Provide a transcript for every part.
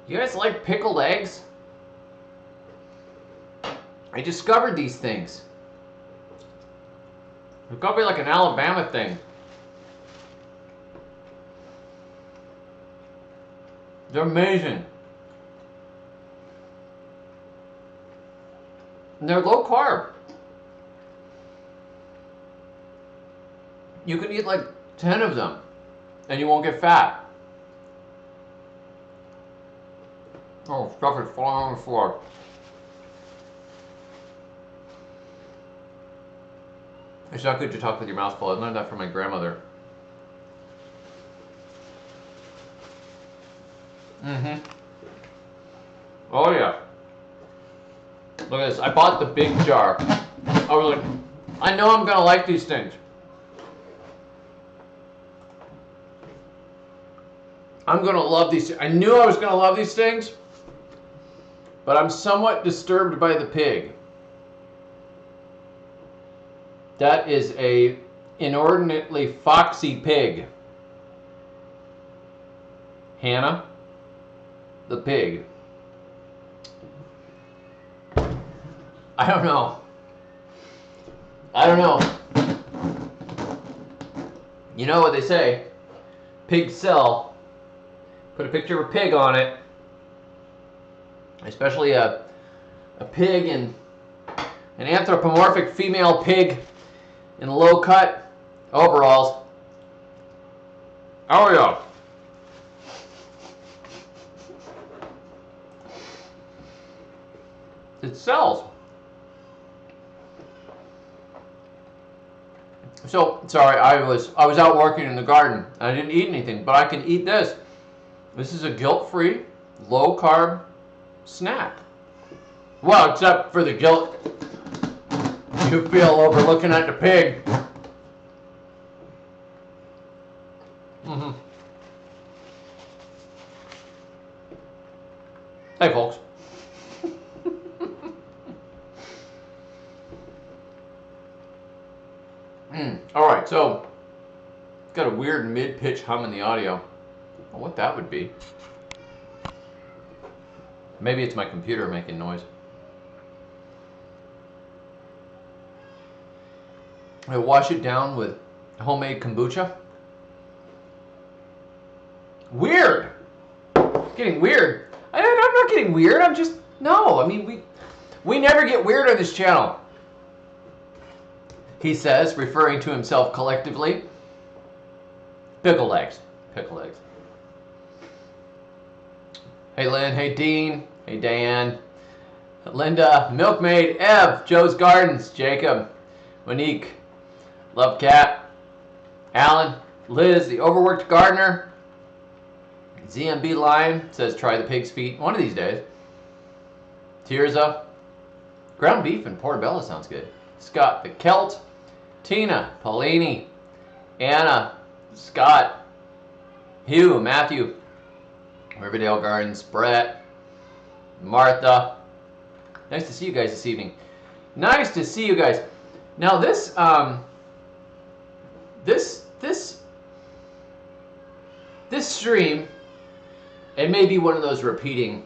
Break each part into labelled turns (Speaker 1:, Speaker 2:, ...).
Speaker 1: You guys like pickled eggs? I discovered these things. It's got to be like an Alabama thing. They're amazing. And they're low carb. You can eat like 10 of them and you won't get fat. Oh, stuff is falling on the floor. It's not good to talk with your mouth full. I learned that from my grandmother. Mm-hmm. Oh yeah. Look at this. I bought the big jar. I was like, I know I'm gonna like these things. I'm gonna love these. I knew I was gonna love these things, but I'm somewhat disturbed by the pig. That is a inordinately foxy pig. Hannah, the pig. I don't know. I don't know. You know what they say? Pigs sell. Put a picture of a pig on it. Especially a pig in an anthropomorphic female pig in low cut overalls. Oh yeah. It sells. So sorry, I was out working in the garden. I didn't eat anything, but I can eat this. This is a guilt-free, low-carb snack. Well, except for the guilt you feel over looking at the pig. Mm-hmm. Hey, folks. All right, so got a weird mid-pitch hum in the audio. What that would be. Maybe it's my computer making noise. I wash it down with homemade kombucha. Weird. It's getting weird. I'm not getting weird. I'm just no. I mean we never get weird on this channel. He says, referring to himself collectively. Pickled eggs. Pickled eggs. Hey Lynn, hey Dean, hey Dan, Linda, Milkmaid, Ev, Joe's Gardens, Jacob, Monique, Love Cat, Alan, Liz, the overworked gardener, ZMB Lion says try the pig's feet one of these days. Tirza, ground beef and portobello sounds good. Scott the Celt, Tina, Paulini, Anna, Scott, Hugh, Matthew, Riverdale Gardens, Brett, Martha. Nice to see you guys this evening. Nice to see you guys. Now this stream, it may be one of those repeating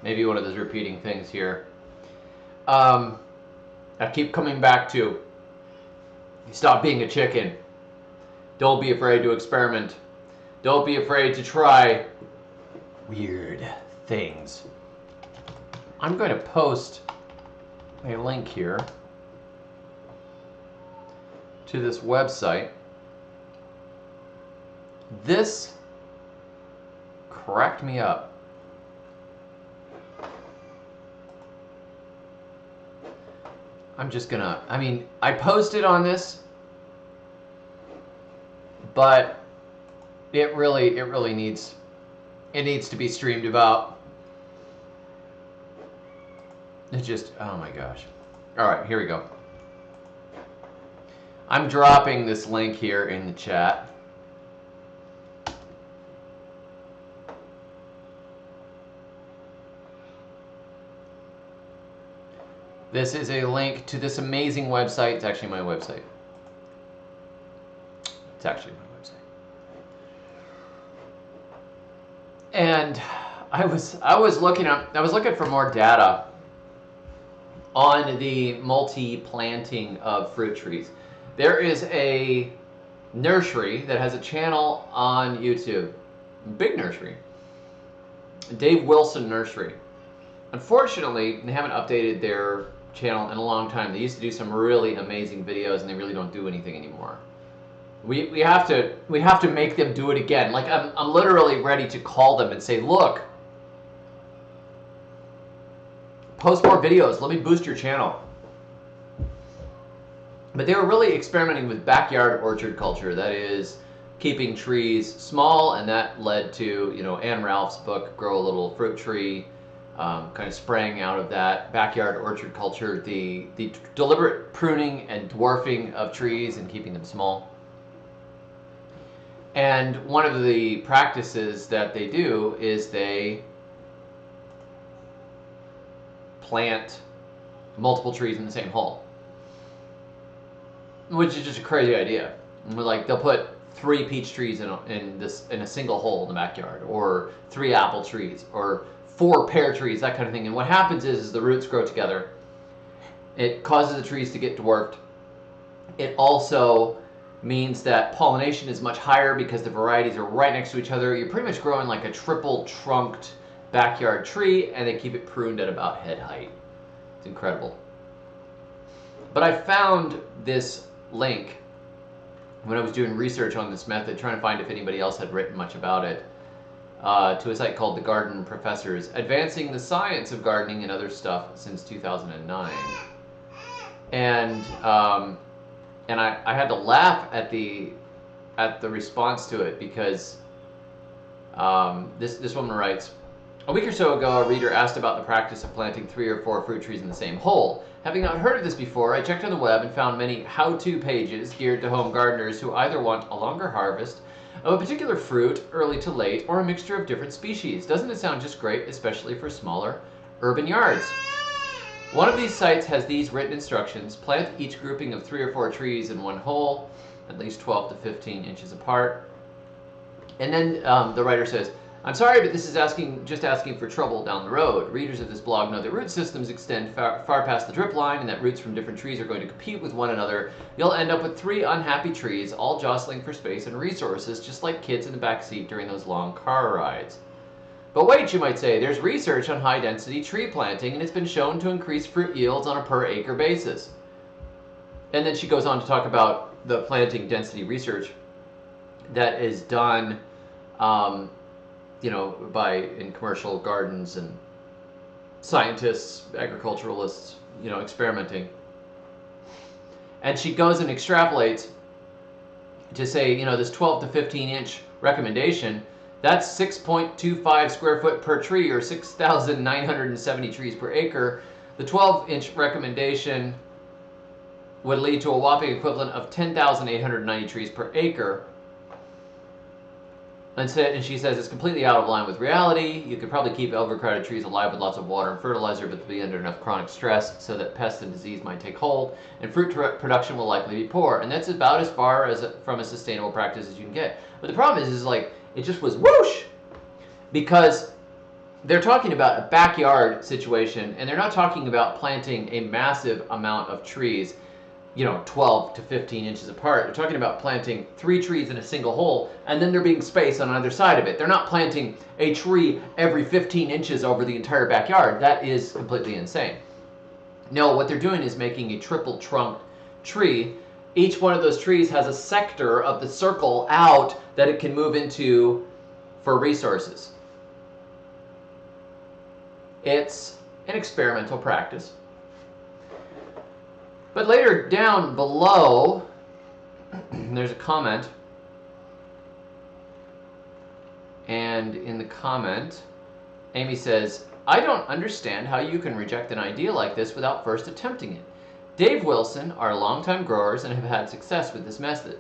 Speaker 1: things here. I keep coming back to stop being a chicken. Don't be afraid to experiment. Don't be afraid to try weird things. I'm going to post a link here to this website. This cracked me up. I'm just gonna, I posted on this, but it really needs to be streamed about. It just, oh my gosh. All right, here we go. I'm dropping this link here in the chat. This is a link to this amazing website. It's actually my website. It's actually my website. And I was looking for more data on the multi-planting of fruit trees. There is a nursery that has a channel on YouTube, big nursery, Dave Wilson Nursery. Unfortunately, they haven't updated their channel in a long time. They used to do some really amazing videos, and they really don't do anything anymore. We have to make them do it again. Like I'm literally ready to call them and say, look, post more videos. Let me boost your channel. But they were really experimenting with backyard orchard culture. That is, keeping trees small, and that led to, you know, Anne Ralph's book, Grow a Little Fruit Tree, kind of sprang out of that backyard orchard culture, the deliberate pruning and dwarfing of trees and keeping them small. And one of the practices that they do is they plant multiple trees in the same hole, which is just a crazy idea. Like, they'll put 3 peach trees in a single hole in the backyard, or 3 apple trees, or 4 pear trees, that kind of thing. And what happens is the roots grow together. It causes the trees to get dwarfed. It also means that pollination is much higher because the varieties are right next to each other. You're pretty much growing like a triple trunked backyard tree, and they keep it pruned at about head height. It's incredible. But I found this link when I was doing research on this method, trying to find if anybody else had written much about it, to a site called The Garden Professors, Advancing the Science of Gardening and Other Stuff since 2009. And I had to laugh at the response to it, because this woman writes, a week or so ago, a reader asked about the practice of planting 3 or 4 fruit trees in the same hole. Having not heard of this before, I checked on the web and found many how-to pages geared to home gardeners who either want a longer harvest of a particular fruit, early to late, or a mixture of different species. Doesn't it sound just great, especially for smaller urban yards? One of these sites has these written instructions. Plant each grouping of 3 or 4 trees in one hole, at least 12 to 15 inches apart. And then the writer says, I'm sorry, but this is just asking for trouble down the road. Readers of this blog know that root systems extend far past the drip line, and that roots from different trees are going to compete with one another. You'll end up with 3 unhappy trees, all jostling for space and resources, just like kids in the back seat during those long car rides. But wait, you might say, there's research on high-density tree planting, and it's been shown to increase fruit yields on a per-acre basis. And then she goes on to talk about the planting density research that is done in commercial gardens, and scientists, agriculturalists, experimenting. And she goes and extrapolates to say, this 12 to 15 inch recommendation, that's 6.25 square foot per tree, or 6,970 trees per acre. The 12-inch recommendation would lead to a whopping equivalent of 10,890 trees per acre. And she says it's completely out of line with reality. You could probably keep overcrowded trees alive with lots of water and fertilizer, but they'll be under enough chronic stress so that pests and disease might take hold, and fruit production will likely be poor. And that's about as far as from a sustainable practice as you can get. But the problem is like, it just was whoosh! Because they're talking about a backyard situation, and they're not talking about planting a massive amount of trees, 12 to 15 inches apart. They're talking about planting 3 trees in a single hole, and then there being space on either side of it. They're not planting a tree every 15 inches over the entire backyard. That is completely insane. No, what they're doing is making a triple trunked tree. Each one of those trees has a sector of the circle out that it can move into for resources. It's an experimental practice. But later down below, there's a comment. And in the comment, Amy says, I don't understand how you can reject an idea like this without first attempting it. Dave Wilson are longtime growers and have had success with this method.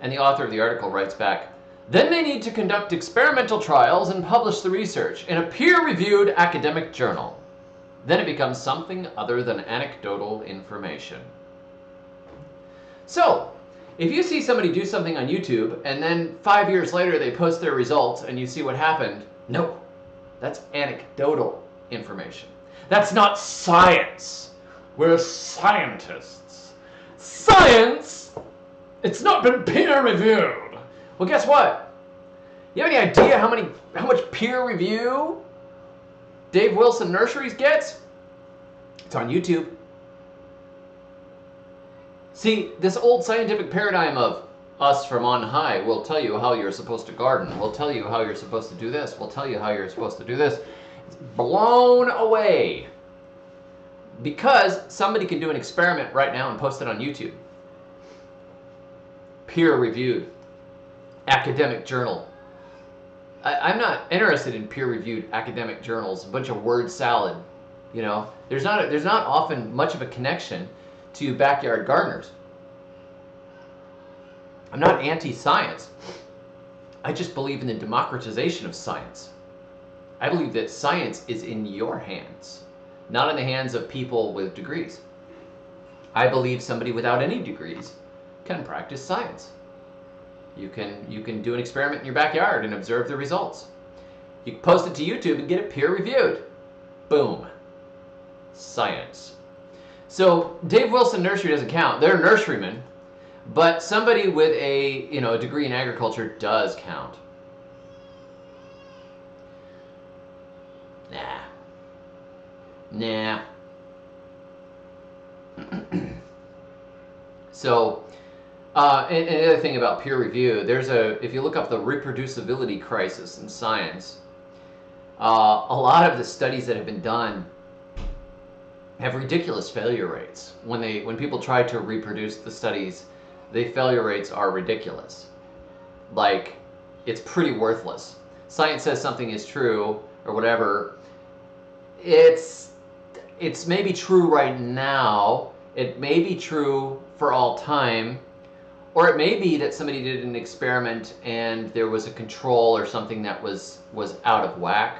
Speaker 1: And the author of the article writes back, then they need to conduct experimental trials and publish the research in a peer-reviewed academic journal. Then it becomes something other than anecdotal information. So, if you see somebody do something on YouTube, and then 5 years later they post their results and you see what happened, No, that's anecdotal information. That's not science. We're scientists. Science? It's not been peer reviewed. Well, guess what? You have any idea how much peer review Dave Wilson Nurseries gets? It's on YouTube. See, this old scientific paradigm of us from on high will tell you how you're supposed to garden, will tell you how you're supposed to do this, will tell you how you're supposed to do this. It's blown away because somebody can do an experiment right now and post it on YouTube. Peer-reviewed, academic journal. I'm not interested in peer-reviewed academic journals, a bunch of word salad. You know, there's not often much of a connection to backyard gardeners. I'm not anti-science. I just believe in the democratization of science. I believe that science is in your hands, not in the hands of people with degrees. I believe somebody without any degrees can practice science. You can do an experiment in your backyard and observe the results. You can post it to YouTube and get it peer-reviewed. Boom. Science. So Dave Wilson Nursery doesn't count. They're nurserymen, but somebody with a degree in agriculture does count. Nah. So, and the other thing about peer review, if you look up the reproducibility crisis in science, a lot of the studies that have been done have ridiculous failure rates. When people try to reproduce the studies, the failure rates are ridiculous. Like, it's pretty worthless. Science says something is true or whatever. It's maybe true right now. It may be true for all time, or it may be that somebody did an experiment and there was a control or something that was out of whack.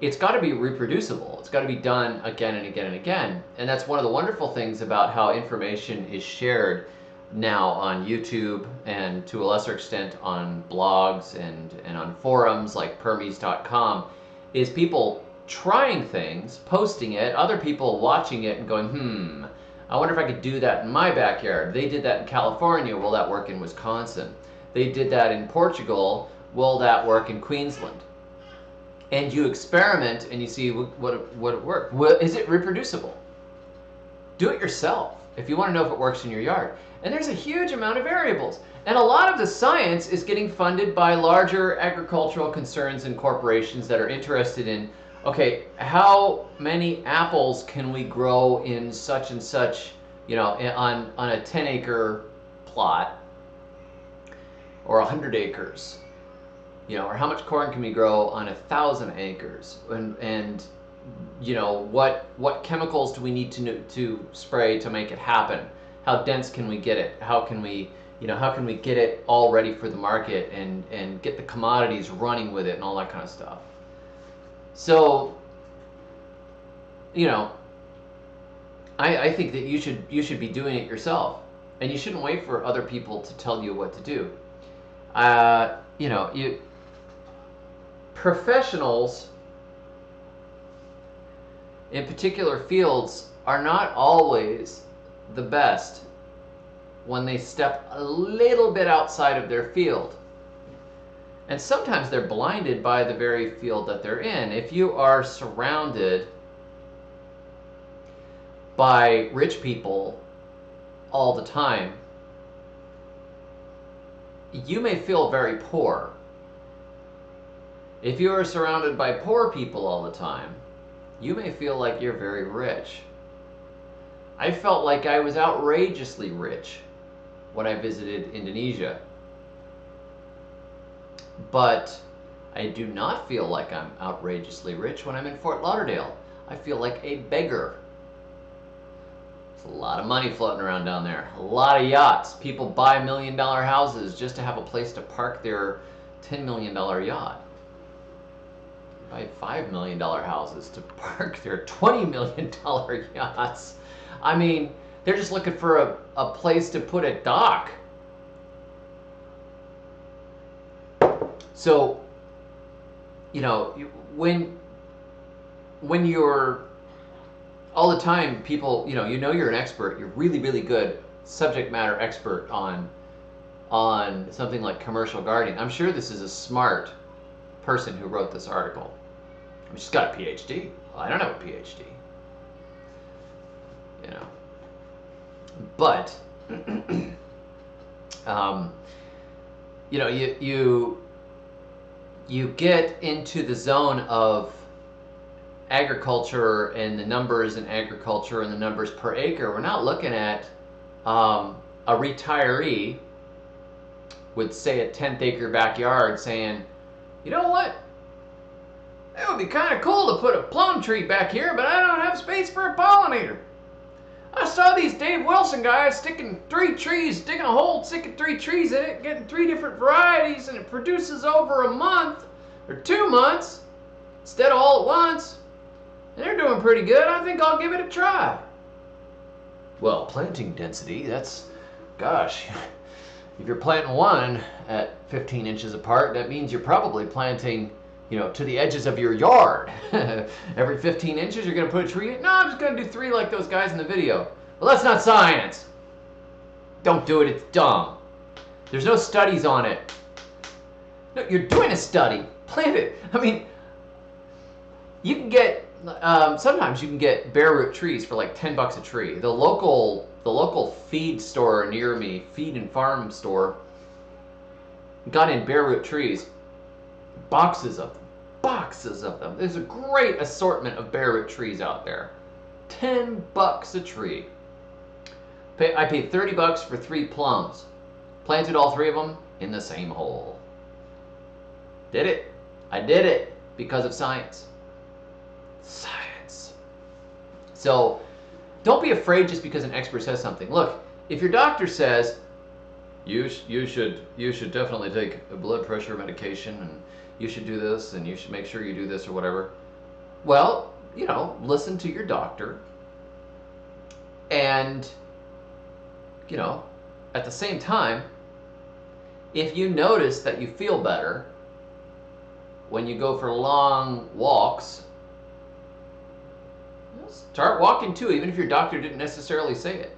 Speaker 1: It's got to be reproducible. It's got to be done again and again and again. And that's one of the wonderful things about how information is shared now on YouTube and to a lesser extent on blogs and on forums like permies.com, is people trying things, posting it, other people watching it and going, I wonder if I could do that in my backyard. They did that in California. Will that work in Wisconsin? They did that in Portugal. Will that work in Queensland? And you experiment and you see what it worked. Is it reproducible? Do it yourself if you want to know if it works in your yard. And there's a huge amount of variables. And a lot of the science is getting funded by larger agricultural concerns and corporations that are interested in, okay, how many apples can we grow in such and such, on a 10-acre plot or 100 acres? Or how much corn can we grow on 1,000 acres? And what chemicals do we need to spray to make it happen? How dense can we get it? How can we get it all ready for the market and get the commodities running with it and all that kind of stuff? So, I think that you should be doing it yourself, and you shouldn't wait for other people to tell you what to do. Professionals in particular fields are not always the best when they step a little bit outside of their field. And sometimes they're blinded by the very field that they're in. If you are surrounded by rich people all the time, you may feel very poor. If you are surrounded by poor people all the time, you may feel like you're very rich. I felt like I was outrageously rich when I visited Indonesia. But I do not feel like I'm outrageously rich when I'm in Fort Lauderdale. I feel like a beggar. There's a lot of money floating around down there. A lot of yachts. People buy $1 million houses just to have a place to park their $10 million yacht. Buy $5 million houses to park their $20 million yachts. I mean, they're just looking for a place to put a dock. So you know, when you're all the time, people, you know you're an expert, you're really, really good subject matter expert on something like commercial gardening. I'm sure this is a smart person who wrote this article. I mean, she's got a PhD. Well, I don't have a PhD. You know. But you know, you get into the zone of agriculture and the numbers in agriculture and the numbers per acre. We're not looking at a retiree with, say, a 10th acre backyard saying, you know what, it would be kind of cool to put a plum tree back here, but I don't have space for a pollinator. I saw these Dave Wilson guys sticking 3 trees, digging a hole, sticking 3 trees in it, getting 3 different varieties, and it produces over a month or 2 months instead of all at once. And they're doing pretty good. I think I'll give it a try. Well, planting density, that's, gosh, if you're planting one at 15 inches apart, that means you're probably planting, you know, to the edges of your yard. Every 15 inches, you're going to put a tree in? No, I'm just going to do 3 like those guys in the video. Well, that's not science. Don't do it. It's dumb. There's no studies on it. No, you're doing a study. Plant it. I mean, you can get, sometimes you can get bare root trees for like $10 a tree. The local feed store near me, feed and farm store, got in bare root trees, boxes of them. Boxes of them. There's a great assortment of bare root trees out there. $10 a tree. I paid $30 for 3 plums. Planted all 3 of them in the same hole. Did it. I did it because of science. Science. So don't be afraid just because an expert says something. Look, if your doctor says you should definitely take a blood pressure medication, and you should do this, and you should make sure you do this or whatever. Well, you know, listen to your doctor. And, you know, at the same time, if you notice that you feel better when you go for long walks, start walking too, even if your doctor didn't necessarily say it.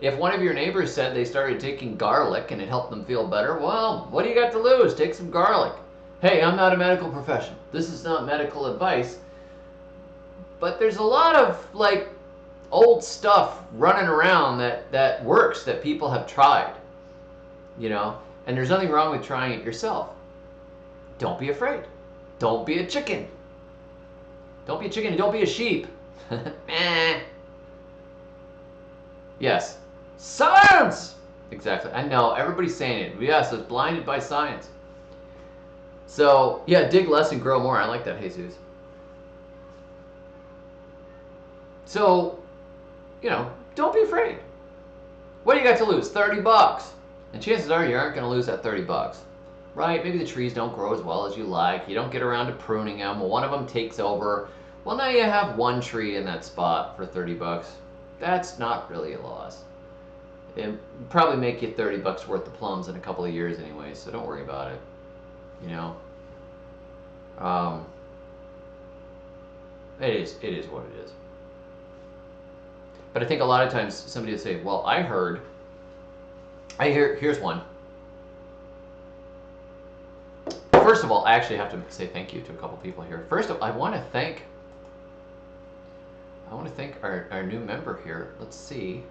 Speaker 1: If one of your neighbors said they started taking garlic and it helped them feel better, well, what do you got to lose? Take some garlic. Hey, I'm not a medical professional. This is not medical advice. But there's a lot of like old stuff running around that works, that people have tried. You know, and there's nothing wrong with trying it yourself. Don't be afraid. Don't be a chicken. Don't be a chicken and don't be a sheep. Yes. Science! Exactly. I know, everybody's saying it. Yes, it's blinded by science. So, yeah, dig less and grow more. I like that, Jesus. So, you know, don't be afraid. What do you got to lose? $30. And chances are you aren't going to lose that $30. Right? Maybe the trees don't grow as well as you like. You don't get around to pruning them. Well, one of them takes over. Well, now you have 1 tree in that spot for $30. That's not really a loss. It'll probably make you $30 worth of plums in a couple of years anyway, so don't worry about it. You know, it is what it is. But I think a lot of times somebody will say, "Well, here's one." First of all, I actually have to say thank you to a couple people here. First of all, I want to thank our new member here. Let's see.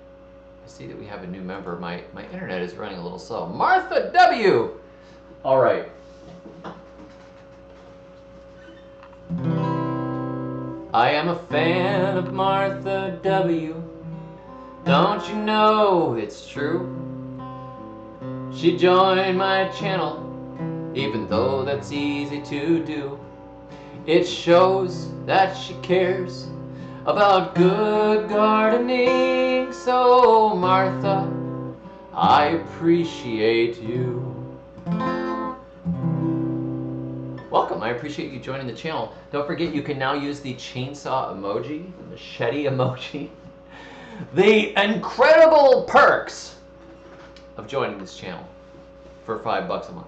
Speaker 1: I see that we have a new member. My internet is running a little slow. Martha W. All right. I am a fan of Martha W. Don't you know it's true? She joined my channel, even though that's easy to do. It shows that she cares about good gardening. So Martha, I appreciate you. Welcome, I appreciate you joining the channel. Don't forget you can now use the chainsaw emoji, the machete emoji. The incredible perks of joining this channel for $5 a month.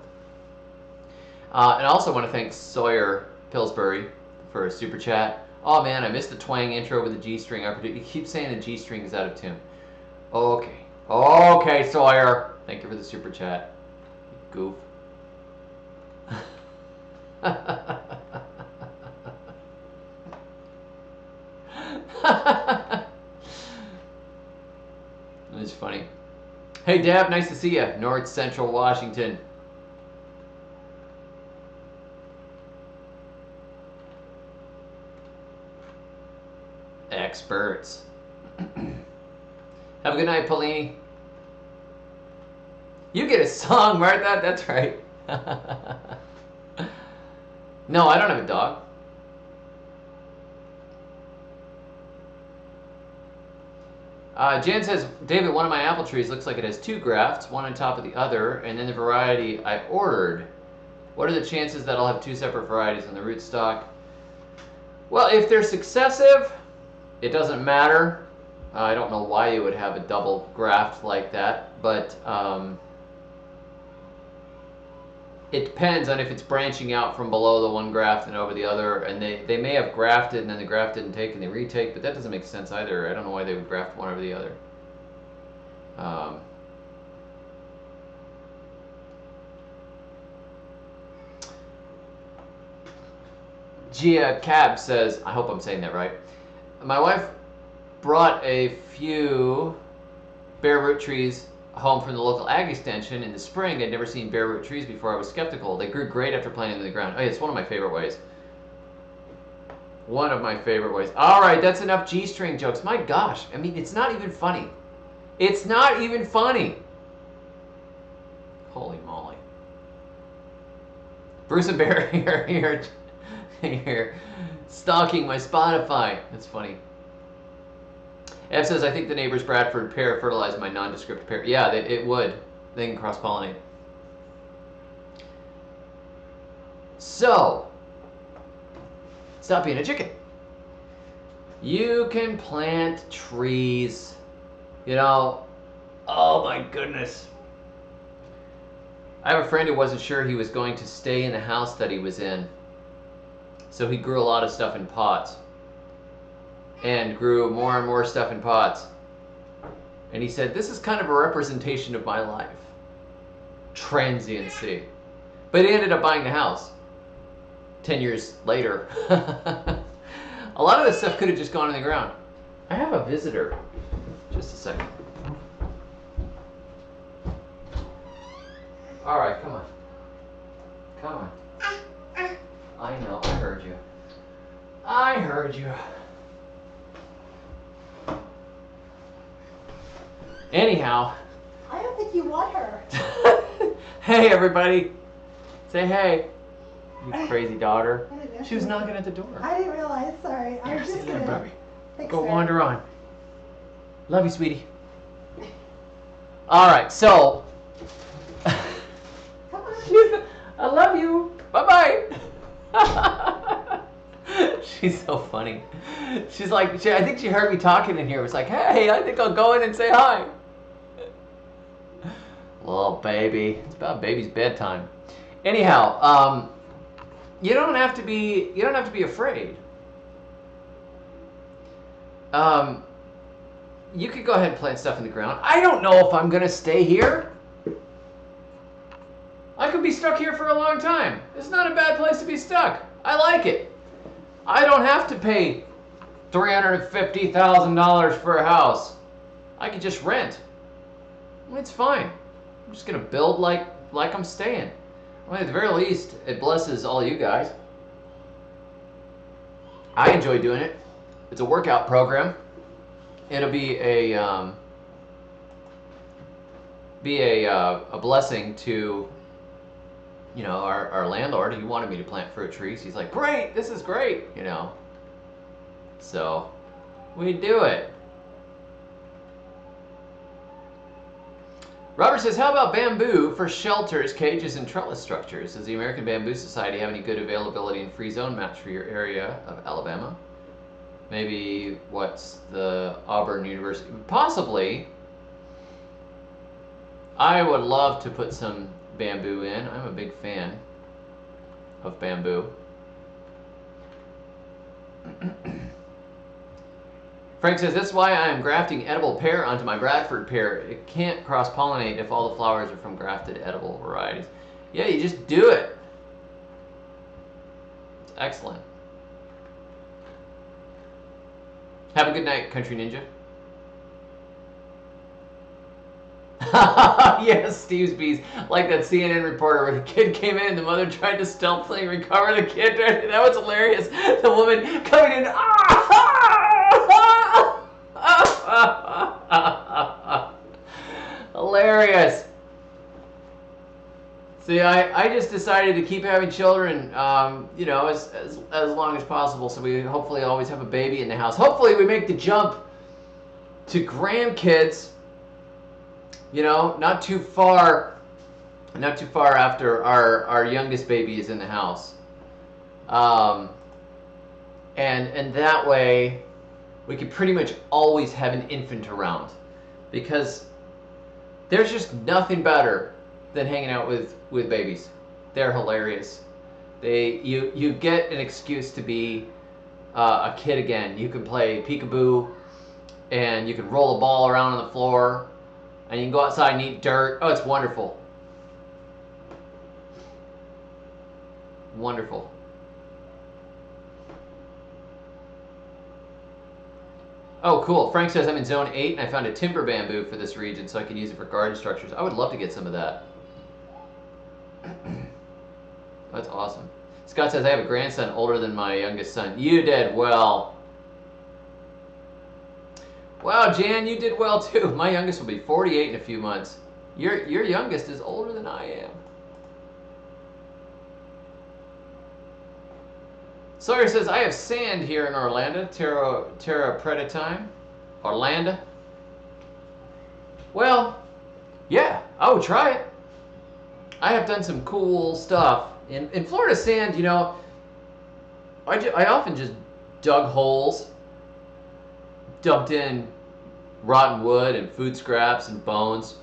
Speaker 1: And I also want to thank Sawyer Pillsbury for a super chat. Oh man, I missed the twang intro with the G string. You keep saying the G string is out of tune. Okay. Okay, Sawyer. Thank you for the super chat. Goof. It's funny. Hey Deb, nice to see you. North Central Washington. Experts. Have a good night, Polini. You get a song, Martha. That's right. No, I don't have a dog. Jan says, David, one of my apple trees looks like it has 2 grafts, one on top of the other, and then the variety I ordered. What are the chances that I'll have 2 separate varieties on the rootstock? Well, if they're successive, it doesn't matter. I don't know why you would have a double graft like that, but it depends on if it's branching out from below the one graft and over the other, and they may have grafted and then the graft didn't take and they retake, but that doesn't make sense either. I don't know why they would graft one over the other. Gia Cab says, I hope I'm saying that right. My wife brought a few bare root trees home from the local ag extension in the spring. I'd never seen bare root trees before. I was skeptical. They grew great after planting them in the ground. Oh, yeah, it's one of my favorite ways. One of my favorite ways. All right, that's enough G-string jokes. My gosh, I mean, it's not even funny. It's not even funny. Holy moly. Bruce and Barry are here stalking my Spotify. That's funny. Ev says, I think the neighbor's Bradford pear fertilized my nondescript pear. Yeah, it would. They can cross-pollinate. So, stop being a chicken. You can plant trees. You know, oh my goodness. I have a friend who wasn't sure he was going to stay in the house that he was in. So he grew a lot of stuff in pots. And grew more and more stuff in pots. And he said, this is kind of a representation of my life. Transiency. But he ended up buying the house 10 years later. A lot of this stuff could have just gone in the ground. I have a visitor. Just a second. All right, come on. Come on. I know, I heard you. I heard you. Anyhow.
Speaker 2: I don't think you want her.
Speaker 1: Hey, everybody. Say hey. You crazy daughter. She was knocking at the door.
Speaker 2: I didn't realize, sorry. I was just gonna...
Speaker 1: Go wander on. Love you, sweetie. All right, so...
Speaker 2: Come on.
Speaker 1: I love you. Bye-bye. She's so funny. She's like, I think she heard me talking in here. It was like, hey, I think I'll go in and say hi. Little baby. It's about baby's bedtime. Anyhow, you don't have to be afraid. You could go ahead and plant stuff in the ground. I don't know if I'm gonna stay here. I could be stuck here for a long time. It's not a bad place to be stuck. I like it. I don't have to pay $350,000 for a house. I could just rent. It's fine. I'm just gonna build like I'm staying. Well, at the very least, it blesses all you guys. I enjoy doing it. It's a workout program. It'll be a blessing to, you know, our landlord. He wanted me to plant fruit trees. He's like, great, this is great, you know. So we do it. Robert says, how about bamboo for shelters, cages, and trellis structures? Does the American Bamboo Society have any good availability and free zone maps for your area of Alabama? Maybe what's the Auburn University? Possibly. I would love to put some bamboo in. I'm a big fan of bamboo. Frank says, that's why I am grafting edible pear onto my Bradford pear. It can't cross-pollinate if all the flowers are from grafted edible varieties. Yeah, you just do it. It's excellent. Have a good night, Country Ninja. Yes, Steve's Bees. Like that CNN reporter where the kid came in and the mother tried to stealthily recover the kid. That was hilarious. The woman coming in. Hilarious. See, I just decided to keep having children, you know, as long as possible. So we hopefully always have a baby in the house. Hopefully we make the jump to grandkids. You know, not too far after our youngest baby is in the house. And that way we could pretty much always have an infant around, because there's just nothing better than hanging out with babies. They're hilarious. You get an excuse to be a kid again. You can play peekaboo, and you can roll a ball around on the floor, and you can go outside and eat dirt. Oh, it's wonderful. Wonderful. Oh, cool. Frank says, I'm in zone 8 and I found a timber bamboo for this region so I can use it for garden structures. I would love to get some of that. That's awesome. Scott says, I have a grandson older than my youngest son. You did well. Wow, Jan, you did well too. My youngest will be 48 in a few months. Your youngest is older than I am. Sawyer says, I have sand here in Orlando. Terra Predatime. Orlando. Well, yeah, I would try it. I have done some cool stuff. In Florida sand, you know, I often just dug holes, dumped in rotten wood and food scraps and bones,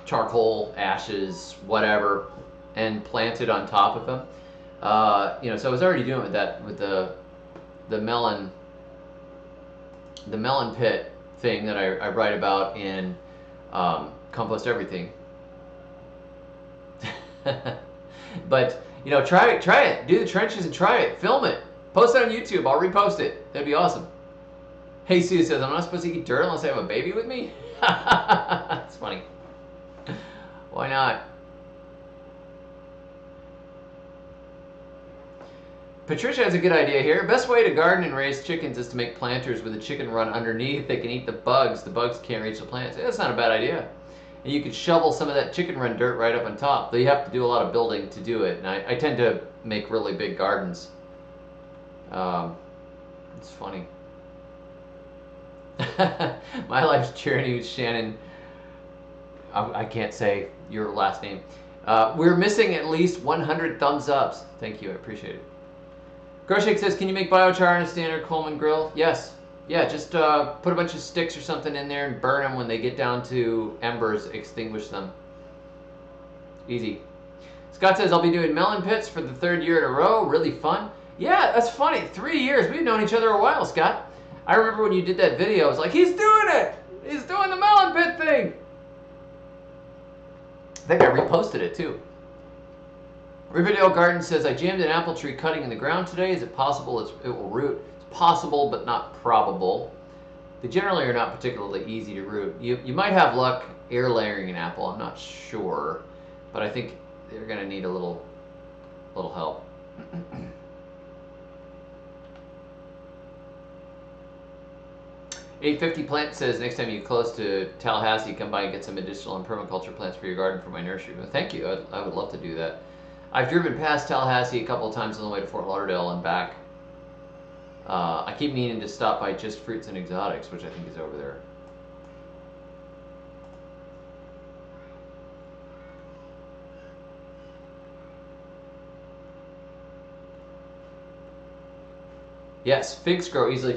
Speaker 1: charcoal, ashes, whatever, and planted on top of them. You know, so I was already doing that with the melon pit thing that I write about in Compost Everything. But you know, try it. Do the trenches and try it. Film it. Post it on YouTube. I'll repost it. That'd be awesome. Hey, Sue says, I'm not supposed to eat dirt unless I have a baby with me? It's funny. Why not? Patricia has a good idea here. Best way to garden and raise chickens is to make planters with a chicken run underneath. They can eat the bugs. The bugs can't reach the plants. That's not a bad idea. And you could shovel some of that chicken run dirt right up on top. Though you have to do a lot of building to do it. And I tend to make really big gardens. It's funny. My life's journey with Shannon. I can't say your last name. We're missing at least 100 thumbs ups. Thank you. I appreciate it. Groshake says, can you make biochar on a standard Coleman grill? Yes. Yeah, just put a bunch of sticks or something in there and burn them. When they get down to embers, extinguish them. Easy. Scott says, I'll be doing melon pits for the 3rd year in a row. Really fun. Yeah, that's funny. 3 years. We've known each other a while, Scott. I remember when you did that video, I was like, he's doing it! He's doing the melon pit thing! I think I reposted it too. Riverdale Garden says, I jammed an apple tree cutting in the ground today. Is it possible it will root? It's possible, but not probable. They generally are not particularly easy to root. You might have luck air layering an apple. I'm not sure, but I think they're going to need a little help. 850 Plant says, next time you close to Tallahassee, come by and get some medicinal and permaculture plants for your garden from my nursery. Well, thank you. I would love to do that. I've driven past Tallahassee a couple of times on the way to Fort Lauderdale and back. I keep meaning to stop by Just Fruits and Exotics, which I think is over there. Yes, figs grow easily.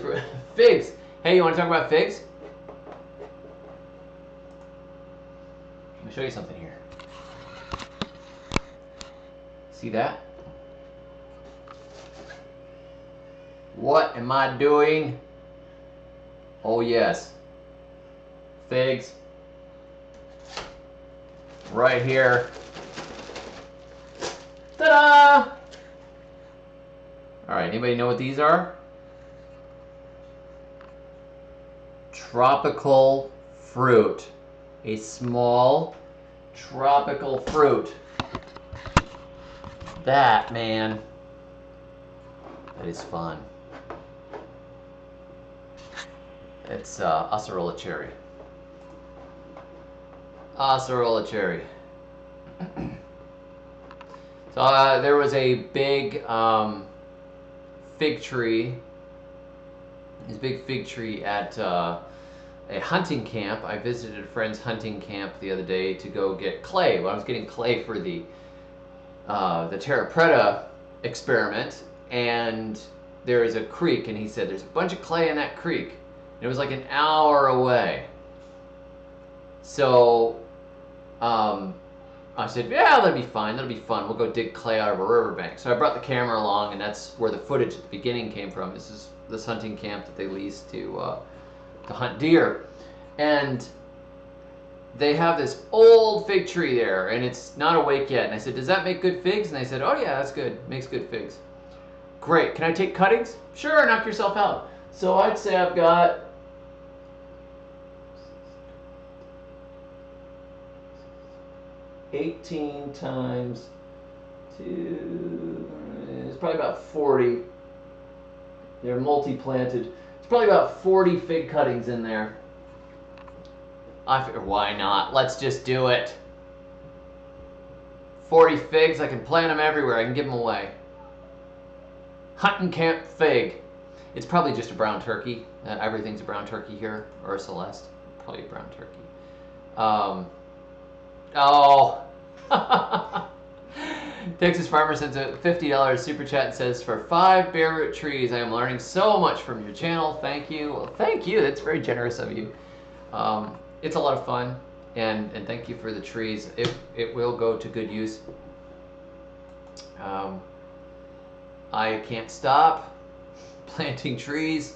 Speaker 1: Figs! Hey, you want to talk about figs? Let me show you something here. See that? What am I doing? Oh yes. Figs. Right here. Ta-da! Alright, anybody know what these are? Tropical fruit. A small tropical fruit. That, man, that is fun. It's acerola cherry. Acerola cherry. So there was a big fig tree. This big fig tree at a hunting camp. I visited a friend's hunting camp the other day to go get clay. Well, I was getting clay for the Terra Preta experiment, and there is a creek, and he said there's a bunch of clay in that creek. And it was like an hour away. So I said, yeah, that'll be fine. That'll be fun. We'll go dig clay out of a riverbank. So I brought the camera along, and that's where the footage at the beginning came from. This is this hunting camp that they lease to hunt deer. And they have this old fig tree there, and it's not awake yet. And I said, does that make good figs? And they said, oh yeah, that's good. Makes good figs. Great. Can I take cuttings? Sure, knock yourself out. So I'd say I've got 18 times 2, it's probably about 40. They're multi-planted. It's probably about 40 fig cuttings in there. I figured, why not? Let's just do it. 40 figs, I can plant them everywhere. I can give them away. Hunting camp fig. It's probably just a brown turkey. Everything's a brown turkey here, or a Celeste. Probably a brown turkey. Oh. Texas Farmer sends a $50 super chat and says, for 5 bare root trees, I am learning so much from your channel. Thank you. Well, thank you. That's very generous of you. It's a lot of fun, and thank you for the trees. It will go to good use. I can't stop planting trees,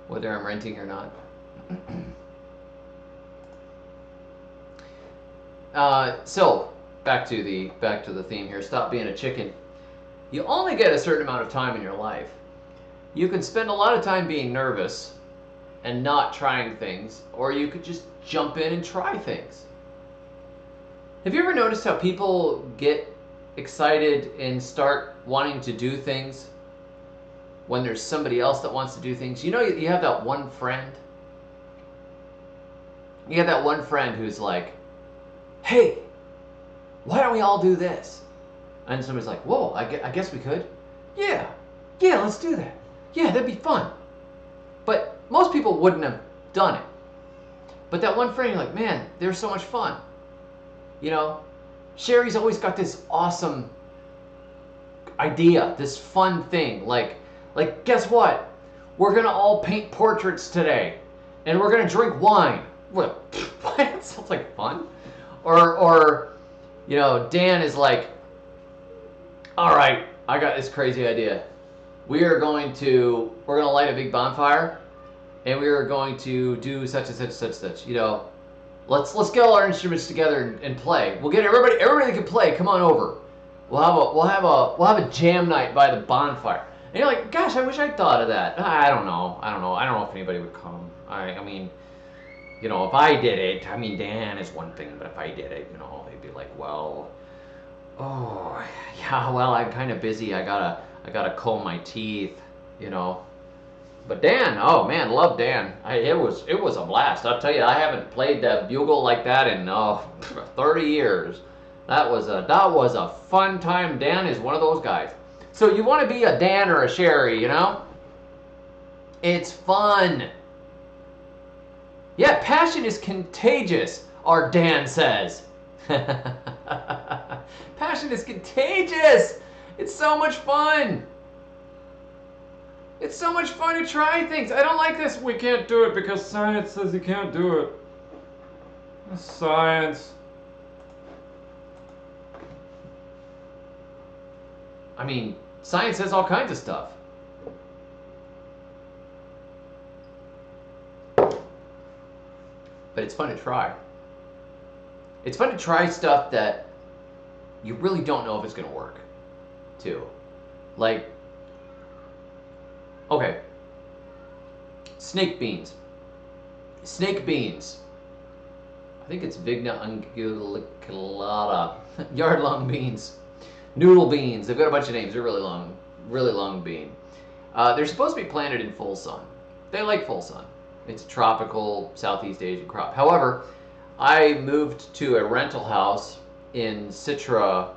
Speaker 1: whether I'm renting or not. So back to the theme here. Stop being a chicken. You only get a certain amount of time in your life. You can spend a lot of time being nervous and not trying things, or you could just jump in and try things. Have you ever noticed how people get excited and start wanting to do things when there's somebody else that wants to do things? You know, you have that one friend. You have that one friend who's like, hey, why don't we all do this? And somebody's like, whoa, I guess we could. Yeah, let's do that. Yeah, that'd be fun. But most people wouldn't have done it. But that one friend, you're like, man, they're so much fun. You know, Sherry's always got this awesome idea, this fun thing. Like guess what? We're gonna all paint portraits today, and we're gonna drink wine. What? That sounds like fun. Or, you know, Dan is like, all right, I got this crazy idea. We're gonna light a big bonfire, and we are going to do such and such, such. You know, let's get all our instruments together and play. We'll get everybody that can play. Come on over. We'll have a jam night by the bonfire. And you're like, gosh, I wish I'd thought of that. I don't know if anybody would come. I mean, you know, if I did it, I mean, Dan is one thing, but if I did it, you know, they'd be like, well, oh, yeah, well, I'm kind of busy. I gotta comb my teeth, you know. But Dan, oh man, love Dan. It was a blast. I'll tell you, I haven't played that bugle like that in 30 years. That was a fun time. Dan is one of those guys. So you want to be a Dan or a Sherry, you know? It's fun. Yeah, passion is contagious, our Dan says. Passion is contagious. It's so much fun. It's so much fun to try things. I don't like this. We can't do it because science says you can't do it. Science. I mean, science says all kinds of stuff. but it's fun to try. It's fun to try stuff that you really don't know if it's going to work, too. Like, okay, snake beans. Snake beans. I think it's Vigna ungulaculata. Yard-long beans. Noodle beans. They've got a bunch of names. They're really long bean. They're supposed to be planted in full sun. They like full sun. It's a tropical Southeast Asian crop. However, I moved to a rental house in Citra,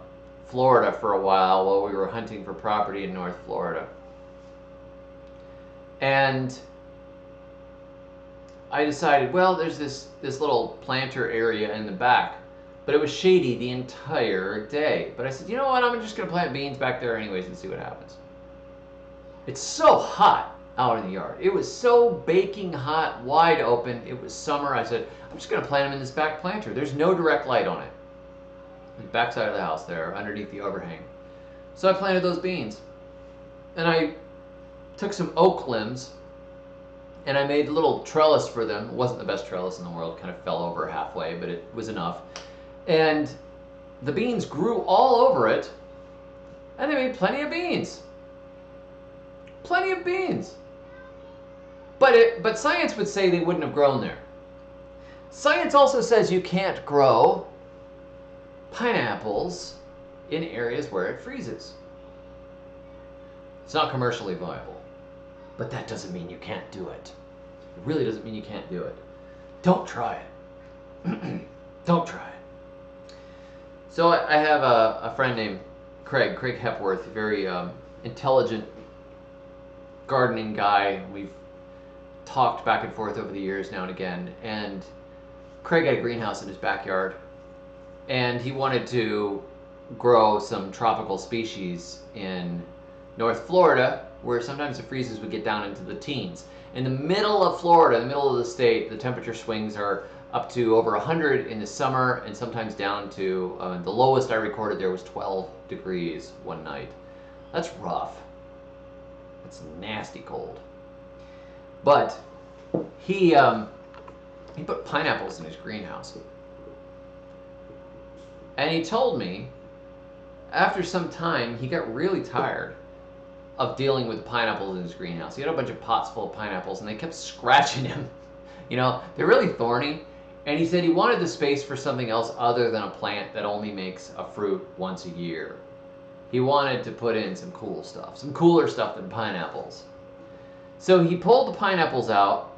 Speaker 1: Florida for a while we were hunting for property in North Florida. And I decided, well, there's this little planter area in the back, but it was shady the entire day. But I said, you know what, I'm just going to plant beans back there anyways and see what happens. It's so hot out in the yard. It was so baking hot, wide open. It was summer. I said, I'm just going to plant them in this back planter. There's no direct light on it. The back side of the house there, underneath the overhang. So I planted those beans. And I took some oak limbs and I made a little trellis for them. It wasn't the best trellis in the world. Kind of fell over halfway, but it was enough. And the beans grew all over it, and they made plenty of beans. Plenty of beans. But science would say they wouldn't have grown there. Science also says you can't grow pineapples in areas where it freezes. It's not commercially viable. But that doesn't mean you can't do it. It really doesn't mean you can't do it. Don't try it. Don't try it. So I have a friend named Craig Hepworth, a very intelligent gardening guy. We've talked back and forth over the years now and again. And Craig had a greenhouse in his backyard. And he wanted to grow some tropical species in North Florida, where sometimes the freezes would get down into the teens. In the middle of Florida, the middle of the state, the temperature swings are up to over 100 in the summer and sometimes down to, the lowest I recorded there was 12 degrees one night. That's rough. That's nasty cold. But he put pineapples in his greenhouse. And he told me after some time he got really tired of dealing with pineapples in his greenhouse. He had a bunch of pots full of pineapples and they kept scratching him. You know, they're really thorny. And he said he wanted the space for something else other than a plant that only makes a fruit once a year. He wanted to put in some cool stuff, some cooler stuff than pineapples. So he pulled the pineapples out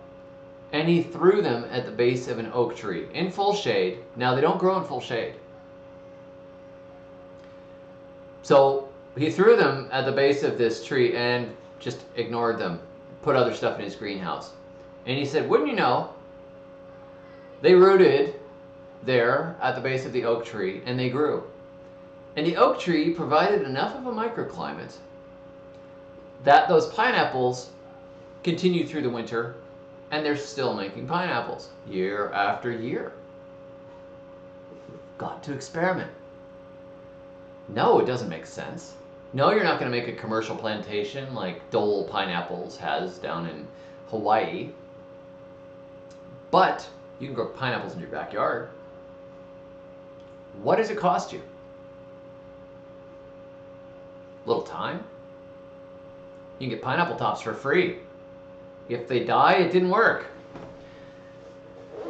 Speaker 1: and he threw them at the base of an oak tree in full shade. Now, they don't grow in full shade. So he threw them at the base of this tree and just ignored them, put other stuff in his greenhouse. And he said, wouldn't you know, they rooted there at the base of the oak tree and they grew. And the oak tree provided enough of a microclimate that those pineapples continued through the winter and they're still making pineapples year after year. Got to experiment. No, it doesn't make sense. No, you're not going to make a commercial plantation like Dole Pineapples has down in Hawaii. But you can grow pineapples in your backyard. What does it cost you? A little time? You can get pineapple tops for free. If they die, it didn't work.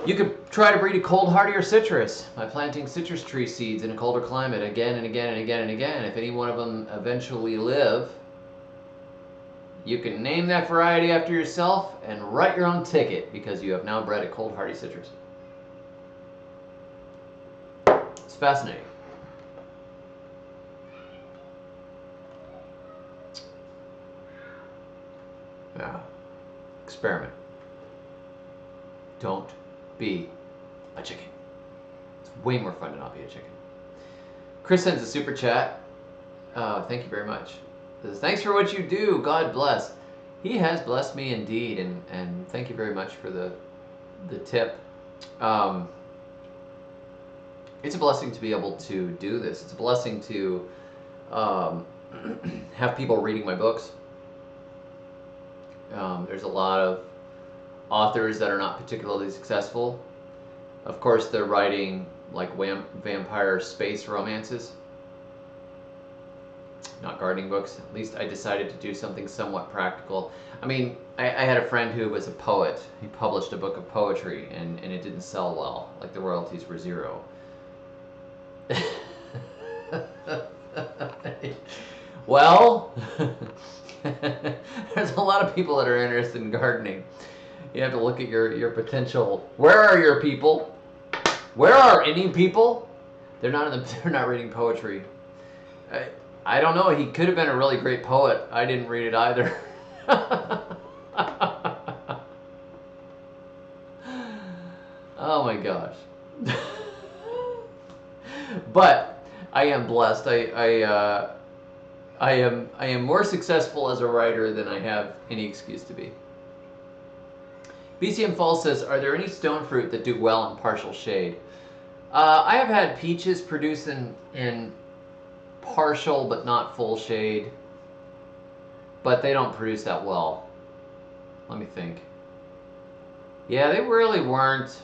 Speaker 1: You could try to breed a cold hardier citrus by planting citrus tree seeds in a colder climate again and again and again and again. If any one of them eventually live, you can name that variety after yourself and write your own ticket because you have now bred a cold hardy citrus. It's fascinating. Yeah. Experiment. Don't be a chicken. It's way more fun to not be a chicken. Chris sends a super chat. Thank you very much. Says, thanks for what you do. God bless. He has blessed me indeed, and thank you very much for the tip. It's a blessing to be able to do this. It's a blessing to have people reading my books. There's a lot of authors that are not particularly successful, Of course, they're writing like vampire space romances, not gardening books. At least I decided to do something somewhat practical. I mean, I had a friend who was a poet. He published a book of poetry, and it didn't sell well. Like, the royalties were zero. Well, there's a lot of people that are interested in gardening. You have to look at your potential. Where are your people? Where are any people? They're not they're not reading poetry. I don't know. He could have been a really great poet. I didn't read it either. Oh my gosh. But I am blessed. I am more successful as a writer than I have any excuse to be. BCM Falls says, are there any stone fruit that do well in partial shade? I have had peaches produce in partial but not full shade, but they don't produce that well. Let me think. Yeah, they really weren't.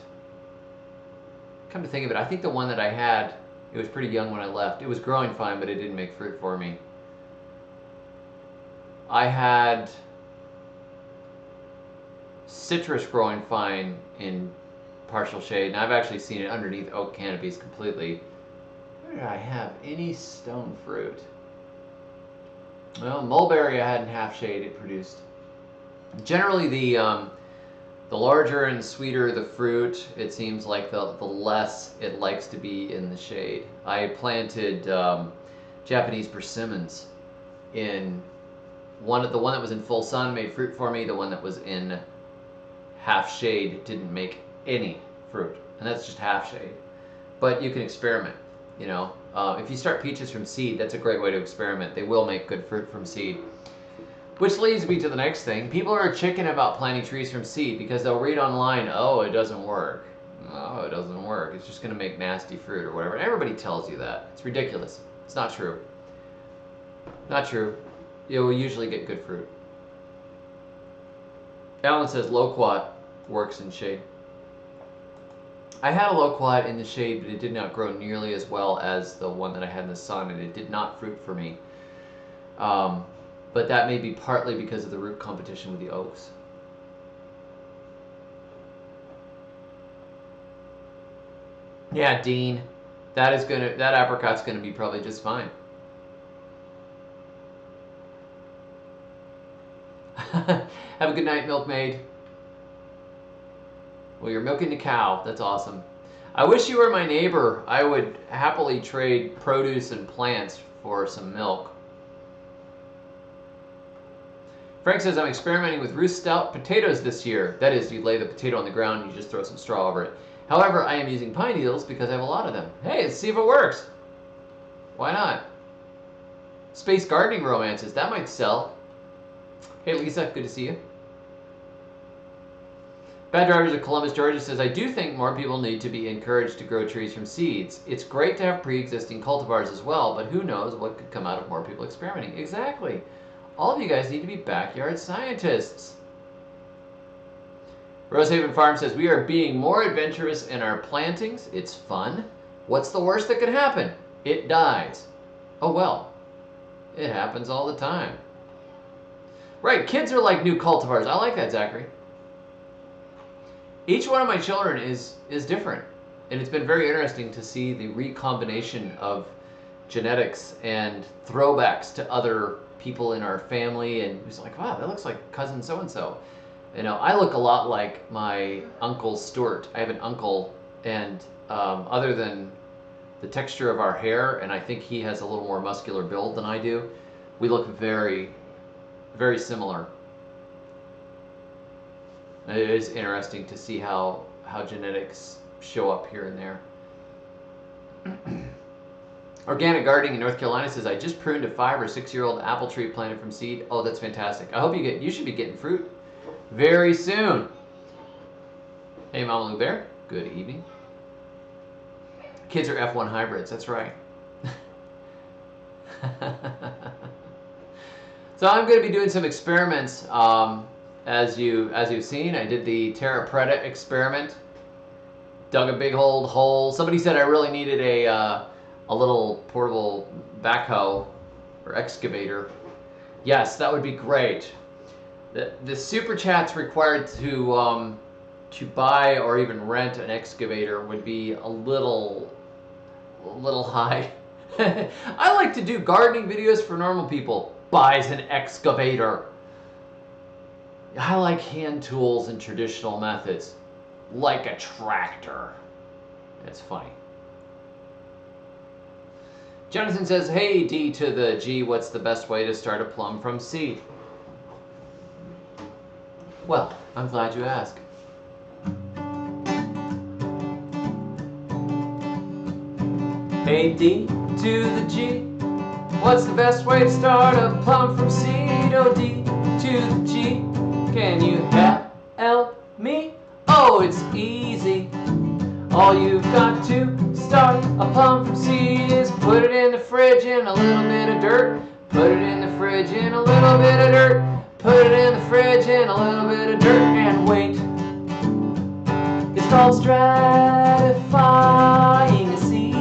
Speaker 1: Come to think of it, I think the one that I had, it was pretty young when I left. It was growing fine, but it didn't make fruit for me. I had citrus growing fine in partial shade, and I've actually seen it underneath oak canopies completely. Where did I have any stone fruit? Well, mulberry I had in half shade it produced. Generally, the larger and sweeter the fruit, it seems like the less it likes to be in the shade. I planted Japanese persimmons in the one that was in full sun made fruit for me. The one that was in half shade didn't make any fruit, and that's just half shade. But you can experiment, you know. If you start peaches from seed, that's a great way to experiment. They will make good fruit from seed. Which leads me to the next thing. People are chicken about planting trees from seed because they'll read online, oh, it doesn't work. Oh, it doesn't work. It's just going to make nasty fruit or whatever. Everybody tells you that. It's ridiculous. It's not true. Not true. You'll usually get good fruit. Alan says loquat works in shade. I had a loquat in the shade, but it did not grow nearly as well as the one that I had in the sun, and it did not fruit for me. But that may be partly because of the root competition with the oaks. Yeah, Dean, that apricot's gonna be probably just fine. Have a good night, milkmaid. Well, you're milking the cow. That's awesome. I wish you were my neighbor. I would happily trade produce and plants for some milk. Frank says, I'm experimenting with roost stout potatoes this year. That is, you lay the potato on the ground and you just throw some straw over it. However, I am using pine needles because I have a lot of them. Hey, let's see if it works. Why not? Space gardening romances. That might sell. Hey, Lisa. Good to see you. Bad Drivers of Columbus, Georgia says, I do think more people need to be encouraged to grow trees from seeds. It's great to have pre-existing cultivars as well, but who knows what could come out of more people experimenting. Exactly. All of you guys need to be backyard scientists. Rosehaven Farm says, we are being more adventurous in our plantings. It's fun. What's the worst that could happen? It dies. Oh well. It happens all the time. Right, kids are like new cultivars. I like that, Zachary. Each one of my children is different. And it's been very interesting to see the recombination of genetics and throwbacks to other people in our family, and it's like, wow, that looks like cousin so-and-so. You know, I look a lot like my uncle Stuart. I have an uncle, and other than the texture of our hair, and I think he has a little more muscular build than I do, we look very, very similar. It is interesting to see how genetics show up here and there. Organic Gardening in North Carolina says, I just pruned a 5 or 6 year old apple tree planted from seed. Oh, that's fantastic. I hope you should be getting fruit very soon. Hey, Mama Lou Bear. Good evening. Kids are F1 hybrids. That's right. So I'm going to be doing some experiments. As you've seen, I did the Terra Preta experiment. dug a big old hole. Somebody said I really needed a little portable backhoe or excavator. Yes, that would be great. The super chats required to buy or even rent an excavator would be a little high. I like to do gardening videos for normal people. Buys an excavator. I like hand tools and traditional methods, like a tractor. It's funny. Jonathan says, hey, D to the G, what's the best way to start a plum from seed? Well, I'm glad you asked. Hey, D to the G, what's the best way to start a plum from seed? Oh, D to the G, can you help me? Oh, it's easy. All you've got to start a plum from seed is put it in the fridge in a little bit of dirt. Put it in the fridge in a little bit of dirt. Put it in the fridge in a little bit of dirt and wait. It's called stratifying a seed.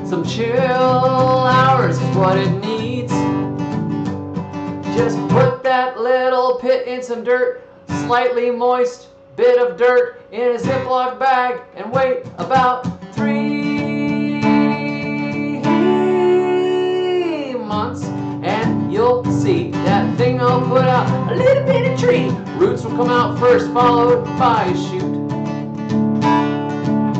Speaker 1: Some chill hours is what it needs. Just put that little pit in some dirt, slightly moist bit of dirt in a Ziploc bag, and wait about 3 months, and you'll see that thing will put out a little bit of tree. Roots will come out first, followed by a shoot.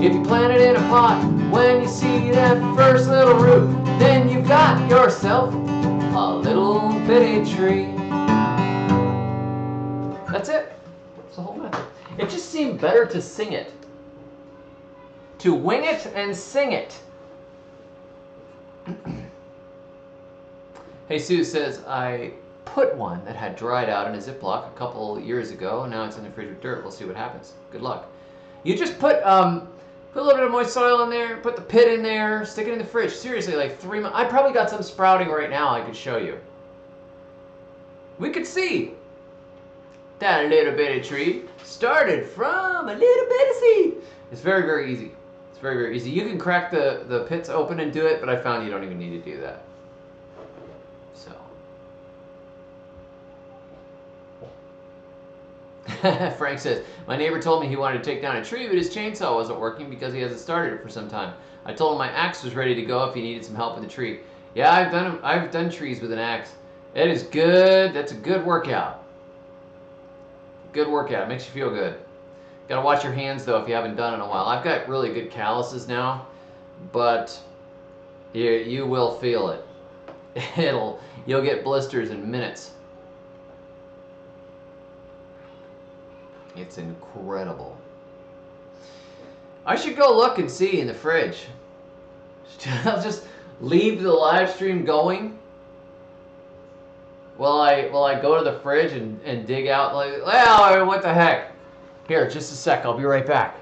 Speaker 1: If you plant it in a pot, when you see that first little root, then you've got yourself a little bitty tree. That's it. That's the whole method. It just seemed better to sing it. To wing it and sing it. Hey, Sue says, I put one that had dried out in a Ziploc a couple years ago, and now it's in the fridge with dirt. We'll see what happens. Good luck. You just put a little bit of moist soil in there, put the pit in there, stick it in the fridge. Seriously, like 3 months. I probably got some sprouting right now I could show you. We could see. That little bitty tree started from a little bit of seed. It's very, very easy. It's very, very easy. You can crack the pits open and do it, but I found you don't even need to do that. So. Frank says, my neighbor told me he wanted to take down a tree, but his chainsaw wasn't working because he hasn't started it for some time. I told him my axe was ready to go if he needed some help with the tree. Yeah, I've done trees with an axe. It is good. That's a good workout. Good workout. It makes you feel good. Gotta watch your hands though if you haven't done it in a while. I've got really good calluses now, but you will feel it. You'll get blisters in minutes. It's incredible. I should go look and see in the fridge. I'll just leave the live stream going. Will I go to the fridge and dig out, like, well, what the heck? Here, just a sec, I'll be right back.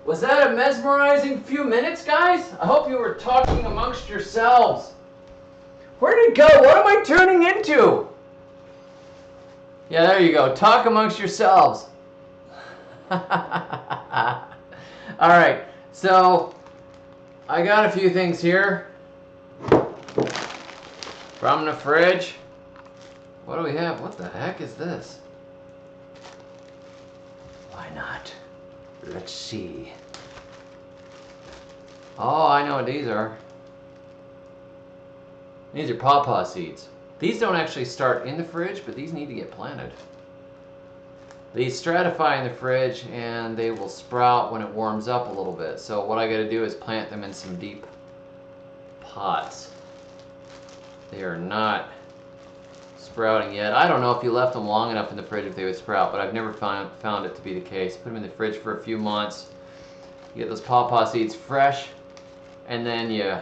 Speaker 1: Was that a mesmerizing few minutes, guys? I hope you were talking amongst yourselves. Where did it go? What am I turning into? Yeah, there you go. Talk amongst yourselves. All right, so I got a few things here from the fridge. What do we have? What the heck is this? Why not? Let's see. Oh, I know what these are. These are pawpaw seeds. These don't actually start in the fridge, but these need to get planted. These stratify in the fridge and they will sprout when it warms up a little bit. So what I gotta do is plant them in some deep pots. They are not sprouting yet. I don't know if you left them long enough in the fridge if they would sprout, but I've never found it to be the case. Put them in the fridge for a few months. You get those pawpaw seeds fresh, and then you...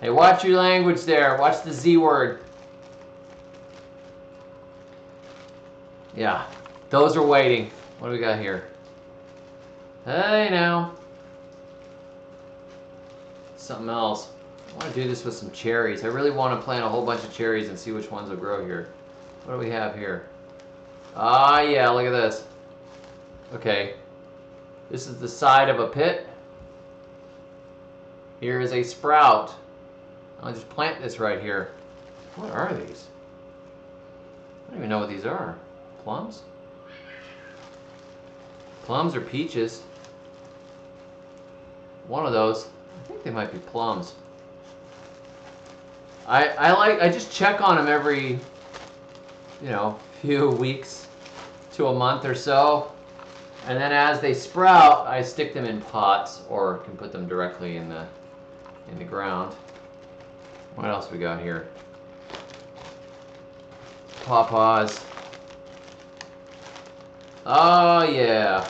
Speaker 1: Hey, watch your language there. Watch the Z word. Yeah, those are waiting. What do we got here? Hey, now. Something else. I want to do this with some cherries. I really want to plant a whole bunch of cherries and see which ones will grow here. What do we have here? Ah, yeah, look at this. Okay. This is the side of a pit. Here is a sprout. I'll just plant this right here. What are these? I don't even know what these are. Plums? Plums or peaches? One of those. I think they might be plums. I just check on them every, few weeks to a month or so. And then as they sprout, I stick them in pots or can put them directly in the ground. What else we got here? Pawpaws. Oh yeah.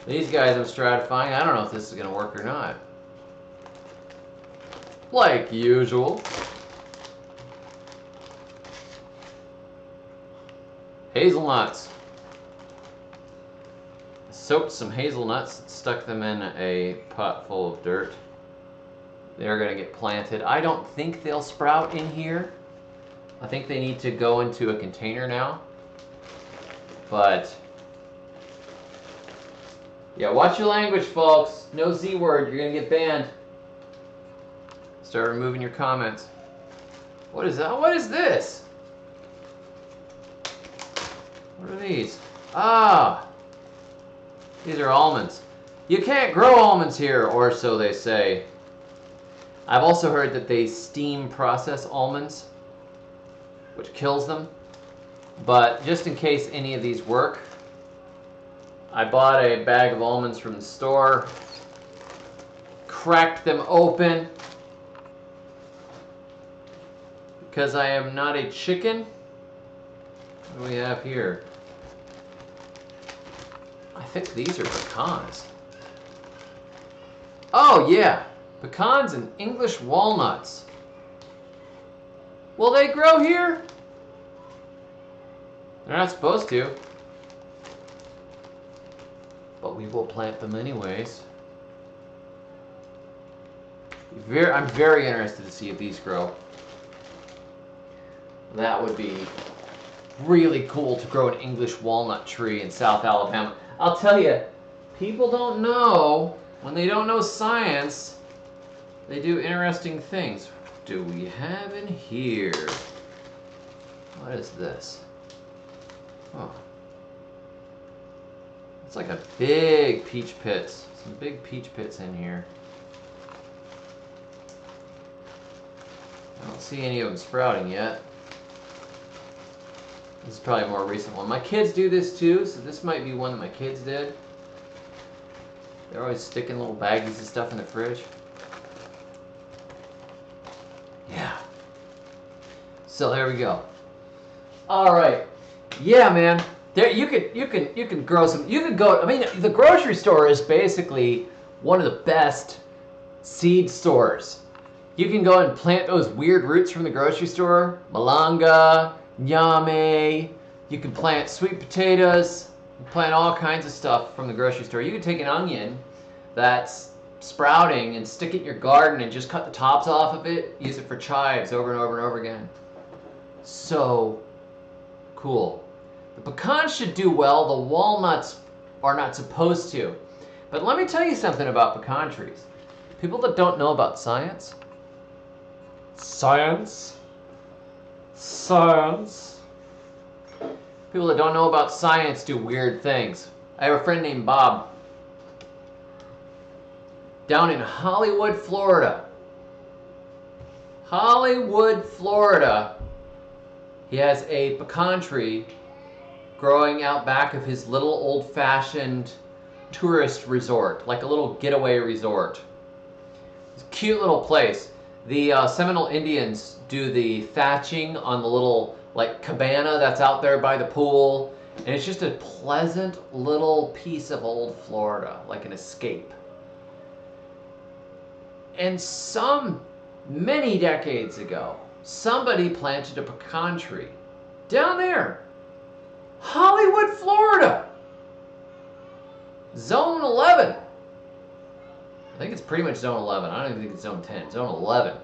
Speaker 1: These guys I'm stratifying. I don't know if this is gonna work or not. Like usual. Hazelnuts. Soaked some hazelnuts, stuck them in a pot full of dirt. They're gonna get planted. I don't think they'll sprout in here. I think they need to go into a container now. But yeah, watch your language, folks. No Z word, you're gonna get banned. Start removing your comments. What is that? What is this? What are these? Ah, these are almonds. You can't grow almonds here, or so they say. I've also heard that they steam process almonds, which kills them. But just in case any of these work, I bought a bag of almonds from the store, cracked them open, because I am not a chicken. What do we have here? I think these are pecans. Oh yeah, pecans and English walnuts. Will they grow here? They're not supposed to. But we will plant them anyways. I'm very interested to see if these grow. That would be really cool to grow an English walnut tree in South Alabama. I'll tell you, people don't know, when they don't know science, they do interesting things. What do we have in here? What is this? Oh. It's like a big peach pits. Some big peach pits in here. I don't see any of them sprouting yet. This is probably a more recent one. My kids do this too, so this might be one that my kids did. They're always sticking little baggies of stuff in the fridge. Yeah. So there we go. All right. Yeah, man. There you can grow some. You could go. I mean, the grocery store is basically one of the best seed stores. You can go and plant those weird roots from the grocery store. Malanga, nyame. You can plant sweet potatoes. You can plant all kinds of stuff from the grocery store. You can take an onion that's sprouting and stick it in your garden and just cut the tops off of it. Use it for chives over and over and over again. So cool. The pecans should do well. The walnuts are not supposed to. But let me tell you something about pecan trees. People that don't know about science. Science. People that don't know about science do weird things. I have a friend named Bob down in Hollywood, Florida. Hollywood, Florida. He has a pecan tree growing out back of his little old-fashioned tourist resort, like a little getaway resort. It's a cute little place. The Seminole Indians do the thatching on the little like cabana that's out there by the pool, and it's just a pleasant little piece of old Florida, like an escape. And many decades ago, somebody planted a pecan tree down there, Hollywood, Florida, Zone 11. I think it's pretty much Zone 11. I don't even think it's Zone 10. Zone 11.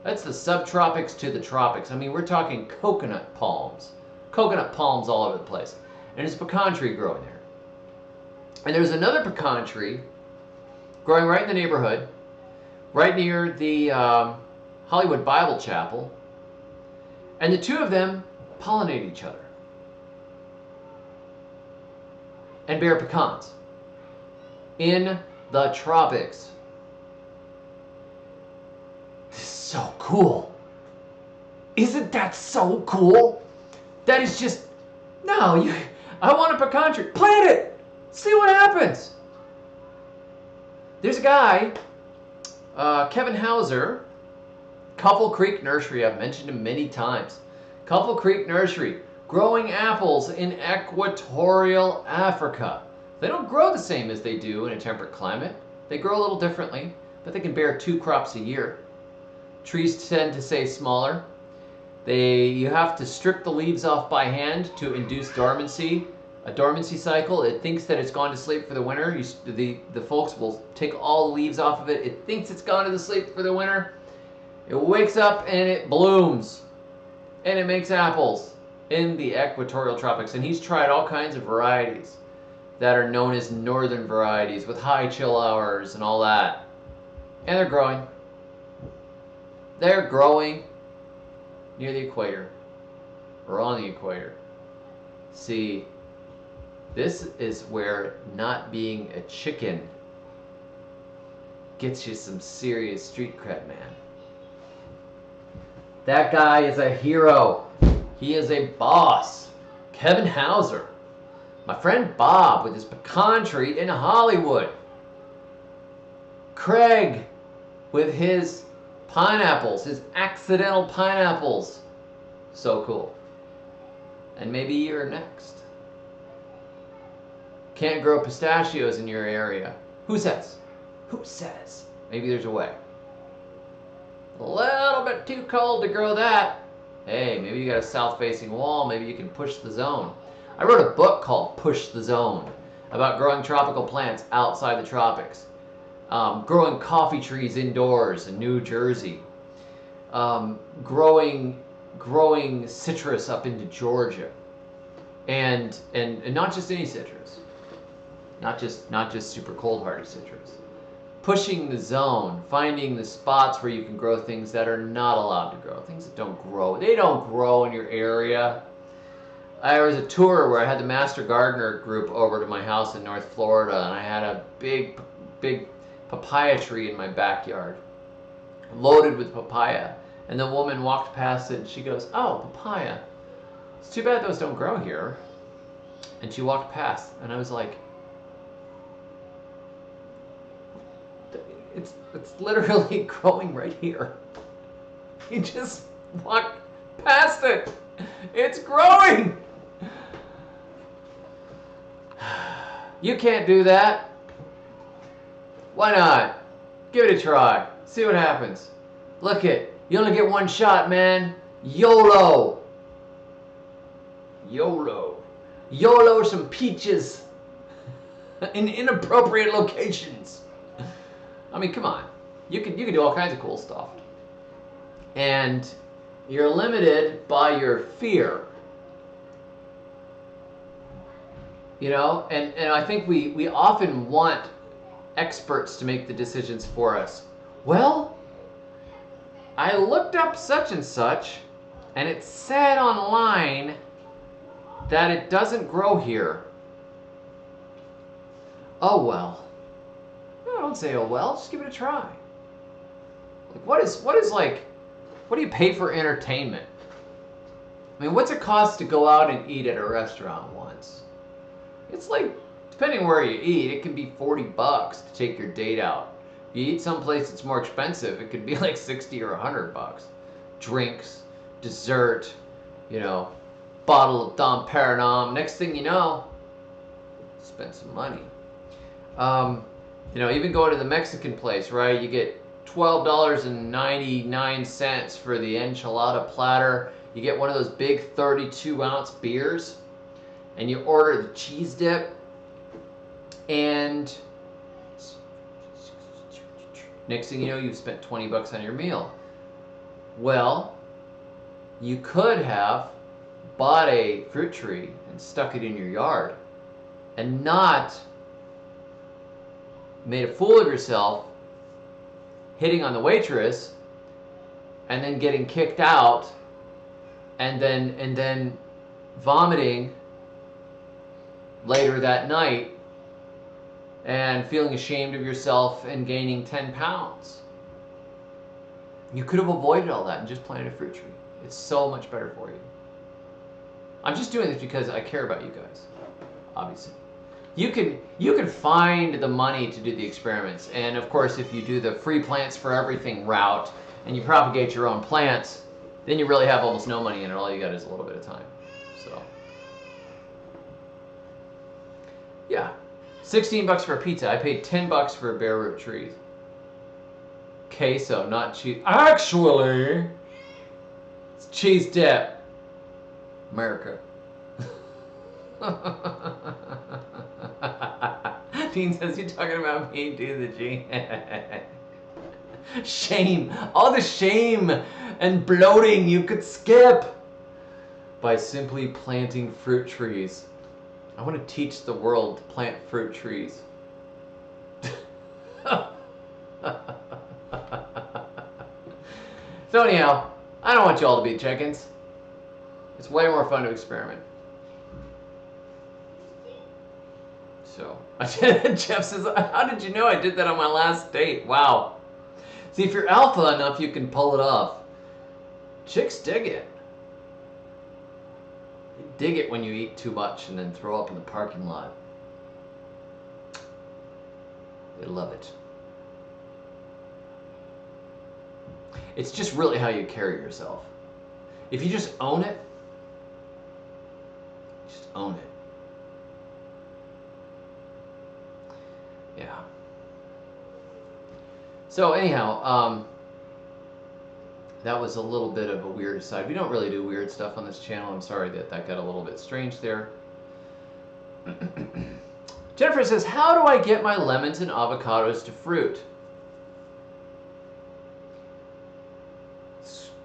Speaker 1: That's the subtropics to the tropics. I mean, we're talking coconut palms. Coconut palms all over the place. And there's a pecan tree growing there. And there's another pecan tree growing right in the neighborhood, right near the Hollywood Bible Chapel. And the two of them pollinate each other and bear pecans in the tropics. This is so cool. Isn't that so cool? That is just, no, I want a pecan tree. Plant it. See what happens. There's a guy, Kevin Hauser, Couple Creek Nursery. I've mentioned him many times. Couple Creek Nursery, growing apples in equatorial Africa. They don't grow the same as they do in a temperate climate. They grow a little differently, but they can bear 2 crops a year. Trees tend to stay smaller. You have to strip the leaves off by hand to induce dormancy. A dormancy cycle. It thinks that it's gone to sleep for the winter. The folks will take all the leaves off of it. It thinks it's gone to sleep for the winter. It wakes up and it blooms. And it makes apples in the equatorial tropics. And he's tried all kinds of varieties that are known as northern varieties with high chill hours and all that. And they're growing. They're growing near the equator or on the equator. See, this is where not being a chicken gets you some serious street cred, man. That guy is a hero. He is a boss. Kevin Hauser. My friend Bob with his pecan tree in Hollywood. Craig with his pineapples, his accidental pineapples. So cool. And maybe you're next. Can't grow pistachios in your area. Who says? Who says? Maybe there's a way. A little bit too cold to grow that. Hey, maybe you got a south-facing wall. Maybe you can push the zone. I wrote a book called Push the Zone about growing tropical plants outside the tropics. Growing coffee trees indoors in New Jersey. Growing citrus up into Georgia. And not just any citrus. Not just super cold-hardy citrus. Pushing the zone, finding the spots where you can grow things that are not allowed to grow, things that don't grow. They don't grow in your area. There was a tour where I had the Master Gardener group over to my house in North Florida, and I had a big papaya tree in my backyard, loaded with papaya. And the woman walked past it, and she goes, "Oh, papaya. It's too bad those don't grow here." And she walked past, and I was like, It's literally growing right here. You just walk past it. It's growing. You can't do that. Why not? Give it a try. See what happens. Look it. You only get one shot, man. YOLO. YOLO. YOLO some peaches in inappropriate locations. I mean, come on. You can do all kinds of cool stuff. And you're limited by your fear. You know, and I think we often want experts to make the decisions for us. Well, I looked up such and such, And it said online that it doesn't grow here. Oh well. No, don't say oh well, just give it a try. Like what do you pay for entertainment? I mean, what's it cost to go out and eat at a restaurant once? It's like, depending where you eat, it can be $40 to take your date out. If you eat someplace that's more expensive, it could be like 60 or $100. Drinks, dessert, bottle of Dom Perignon. Next thing you know, spend some money. Even going to the Mexican place, right? You get $12.99 for the enchilada platter. You get one of those big 32-ounce beers, and you order the cheese dip, and next thing you know, you've spent $20 on your meal. Well, you could have bought a fruit tree and stuck it in your yard and not made a fool of yourself hitting on the waitress and then getting kicked out and then vomiting later that night and feeling ashamed of yourself and gaining 10 pounds. You could have avoided all that and just planted a fruit tree. It's so much better for you. I'm just doing this because I care about you guys, obviously. You can find the money to do the experiments, and of course if you do the free plants for everything route and you propagate your own plants, then you really have almost no money in it. All you got is a little bit of time. So yeah, $16 for a pizza. I paid $10 for a bare root tree. Queso, not cheese. Actually, it's cheese dip. America. Dean says, you talking about me, do the G. Shame. All the shame and bloating you could skip by simply planting fruit trees. I want to teach the world to plant fruit trees. So anyhow, I don't want you all to be chickens. It's way more fun to experiment. So, Jeff says, how did you know I did that on my last date? Wow. See, if you're alpha enough, you can pull it off. Chicks dig it. They dig it when you eat too much and then throw up in the parking lot. They love it. It's just really how you carry yourself. If you just own it, just own it. Yeah. So anyhow, that was a little bit of a weird side. We don't really do weird stuff on this channel. I'm sorry that got a little bit strange there. Jennifer says, how do I get my lemons and avocados to fruit?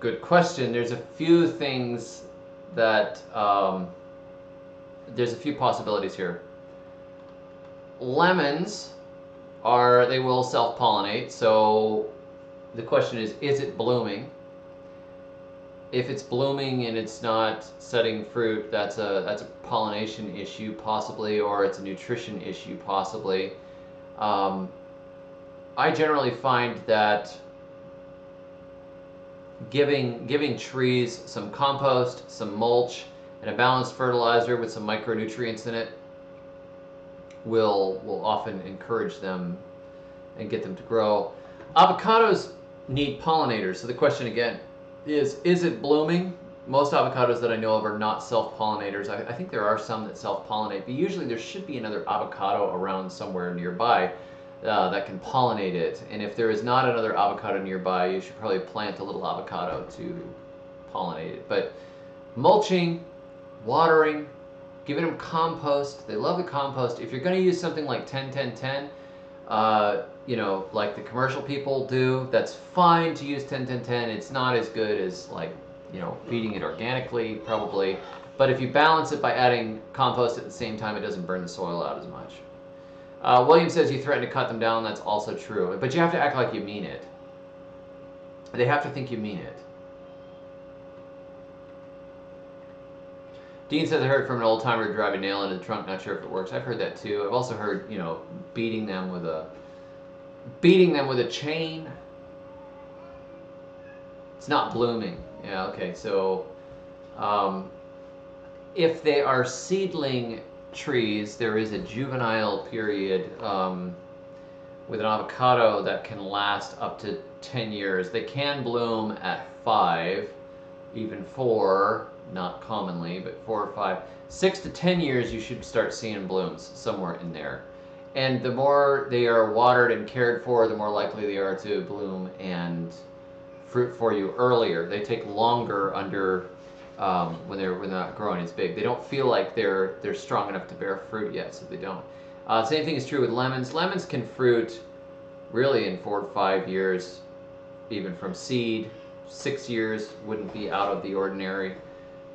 Speaker 1: Good question. There's a few things that, there's a few possibilities here. Lemons they will self-pollinate, so the question is it blooming? If it's blooming and it's not setting fruit, that's a pollination issue possibly, or it's a nutrition issue possibly. I generally find that giving trees some compost, some mulch, and a balanced fertilizer with some micronutrients in it will often encourage them and get them to grow. Avocados need pollinators, so the question again is it blooming? Most avocados that I know of are not self-pollinators. I think there are some that self-pollinate, but usually there should be another avocado around somewhere nearby that can pollinate it. And if there is not another avocado nearby, you should probably plant a little avocado to pollinate it. But mulching, watering, giving them compost. They love the compost. If you're going to use something like 10-10-10, like the commercial people do, that's fine to use 10-10-10. It's not as good as feeding it organically, probably. But if you balance it by adding compost at the same time, it doesn't burn the soil out as much. William says you threaten to cut them down. That's also true. But you have to act like you mean it. They have to think you mean it. Dean says I heard from an old timer to drive a nail into the trunk. Not sure if it works. I've heard that too. I've also heard, you know, beating them with a chain. It's not blooming. Yeah. Okay. So, if they are seedling trees, there is a juvenile period with an avocado that can last up to 10 years. They can bloom at 5, even 4, not commonly, but 4 or 5. 6 to 10 years, you should start seeing blooms somewhere in there. And the more they are watered and cared for, the more likely they are to bloom and fruit for you earlier. They take longer under when they're not growing as big. They don't feel like they're strong enough to bear fruit yet, so they don't. Same thing is true with lemons. Lemons can fruit really in 4 to 5 years, even from seed. 6 years wouldn't be out of the ordinary,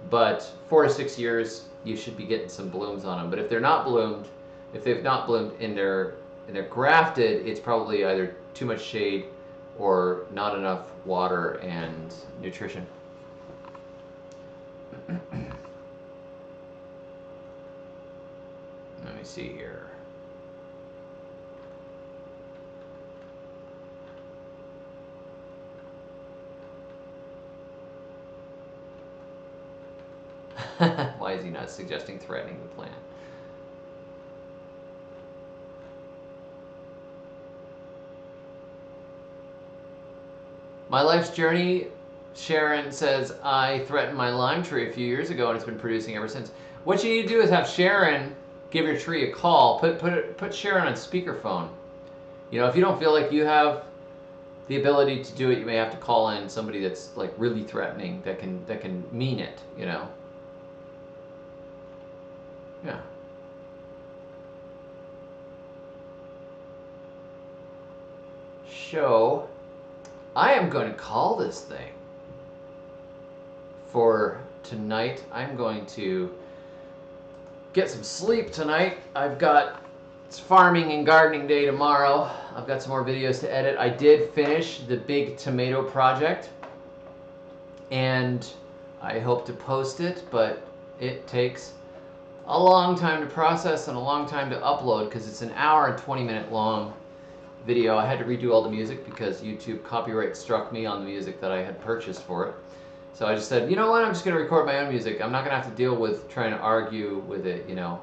Speaker 1: but 4 to 6 years you should be getting some blooms on them. But if they're not bloomed, if they've not bloomed and they're grafted, it's probably either too much shade or not enough water and nutrition. Let me see here. Why is he not suggesting threatening the plant? My life's journey, Sharon says, I threatened my lime tree a few years ago and it's been producing ever since. What you need to do is have Sharon give your tree a call. Put Sharon on speakerphone. You know, if you don't feel like you have the ability to do it, you may have to call in somebody that's like really threatening, that can mean it, you know. Yeah. So, I am going to call this thing for tonight. I'm going to get some sleep tonight. It's farming and gardening day tomorrow. I've got some more videos to edit. I did finish the big tomato project, and I hope to post it, but it takes a long time to process and a long time to upload because it's an hour and 20-minute long video. I had to redo all the music because YouTube copyright struck me on the music that I had purchased for it. So I just said, you know what, I'm just going to record my own music. I'm not going to have to deal with trying to argue with it, you know,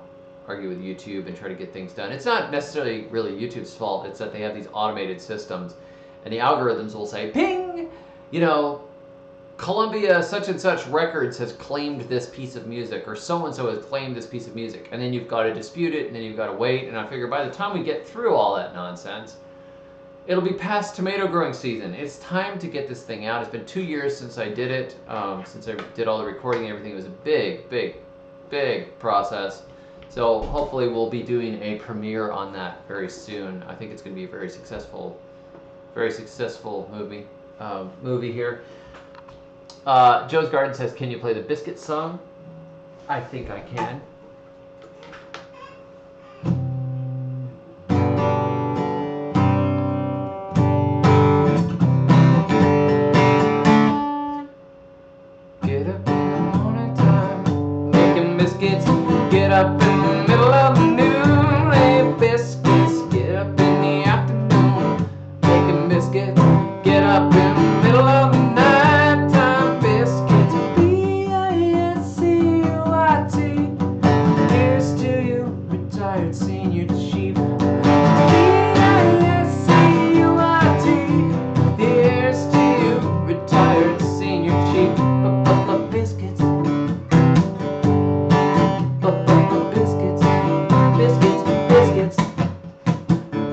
Speaker 1: argue with YouTube and try to get things done. It's not necessarily really YouTube's fault. It's that they have these automated systems and the algorithms will say, ping, you know, Columbia such and such records has claimed this piece of music, or so and so has claimed this piece of music, and then you've got to dispute it, and then you've got to wait. And I figure by the time we get through all that nonsense, it'll be past tomato growing season. It's time to get this thing out. It's been 2 years since I did it, since I did all the recording and everything. It was a big process. So hopefully we'll be doing a premiere on that very soon. I think it's going to be a very successful movie here. Joe's Garden says, can you play the Biscuit song? I think I can. Get up in the morning time, making biscuits. Get up in the middle of the noon, lay biscuits. Get up in the afternoon, making biscuits. Get up in the middle of the night time, biscuits. B-I-S-C-U-I-T. Here's to you, retired senior chief. B-I-S-C-U-I-T. Here's to you, retired senior chief. Biscuits. Biscuits.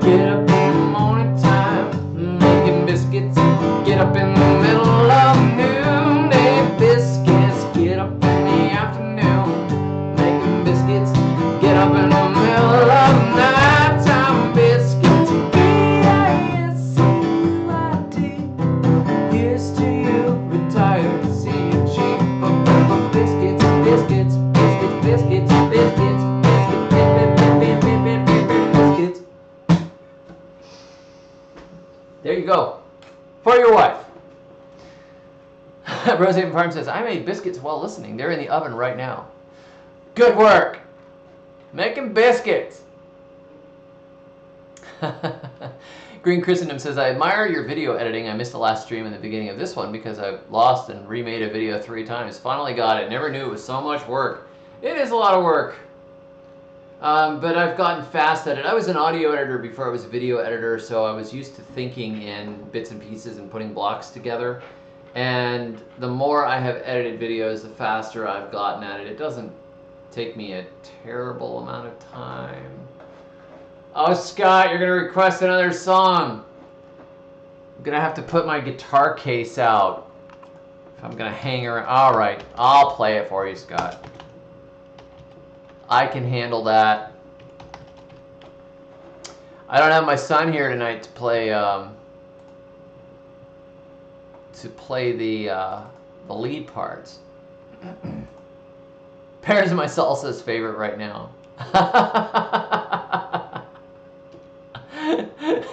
Speaker 1: Get up in the morning time, making biscuits. Get up in the middle of noonday, biscuits. Get up in the afternoon, making biscuits. Get up in the middle of nighttime, biscuits. B-I-S-C-U-I-T. Here's to you, retired senior chief. Biscuits. There you go. For your wife. Rosehaven Farm says, I made biscuits while listening. They're in the oven right now. Good work. Making biscuits. Green Christendom says, I admire your video editing. I missed the last stream in the beginning of this one because I lost and remade a video 3 times. Finally got it. Never knew it was so much work. It is a lot of work. But I've gotten fast at it. I was an audio editor before I was a video editor, so I was used to thinking in bits and pieces and putting blocks together. And the more I have edited videos, the faster I've gotten at it. It doesn't take me a terrible amount of time. Oh, Scott, you're going to request another song. I'm going to have to put my guitar case out if I'm going to hang around. All right, I'll play it for you, Scott. I can handle that. I don't have my son here tonight to play the lead parts. Pears is my salsa's favorite right now.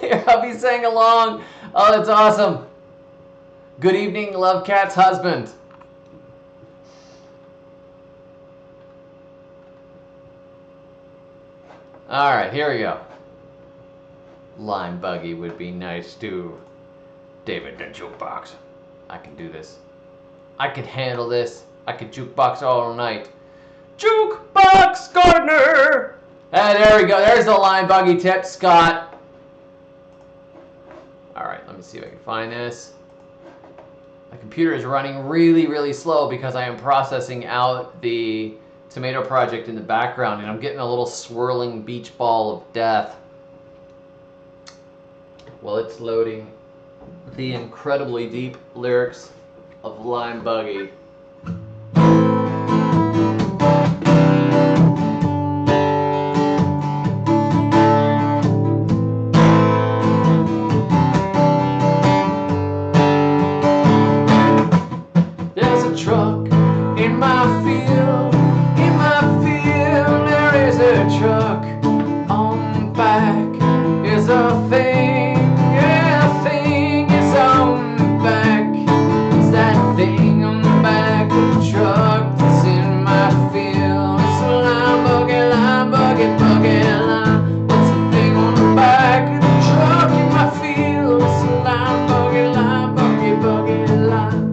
Speaker 1: Your hubby sang along. Oh, that's awesome. Good evening, Love Cat's husband. All right, here we go. Lime Buggy would be nice too. David, the jukebox. I can do this. I can handle this. I could jukebox all night. Jukebox Gardner! And there we go. There's the Lime Buggy tip, Scott. All right, let me see if I can find this. My computer is running really, really slow because I am processing out the tomato project in the background, and I'm getting a little swirling beach ball of death while it's loading the incredibly deep lyrics of Lime Buggy. There's a truck in my field. In my field there is a truck. On the back is a thing. Yeah, a thing is on the back. It's that thing on the back of the truck that's in my field. It's a lime buggy, buggy lime. What's the thing on the back of the truck in my field? It's a lime buggy, buggy lime.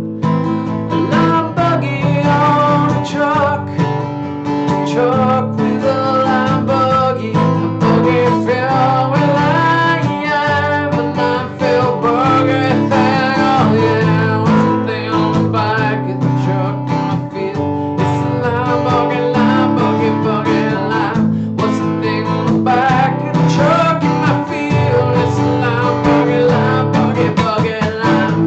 Speaker 1: A lime buggy on a truck with a lime buggy. A buggy filled with lime, a lime filled buggy thing. Oh yeah, what's the thing on the back of the truck in my field? It's a lime buggy, buggy lime. What's the thing on the back of the truck in my field? It's a lime buggy, buggy lime.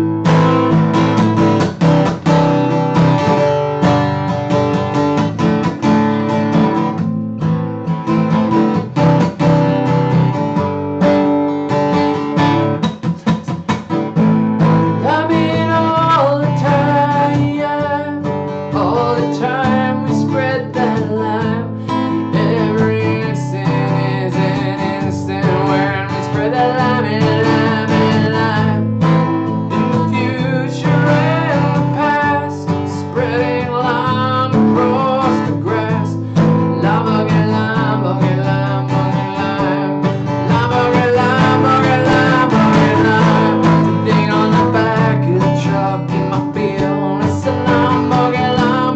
Speaker 1: Liming all the time we spread that lime. Every instant is an instant when we spread that lime and lime. In the future and the past, spreading lime across the grass. Lime buggy, lime buggy, lime buggy, lime. Lime buggy, lime buggy, lime buggy, lime. The thing on the back of the truck in my field. It's a lime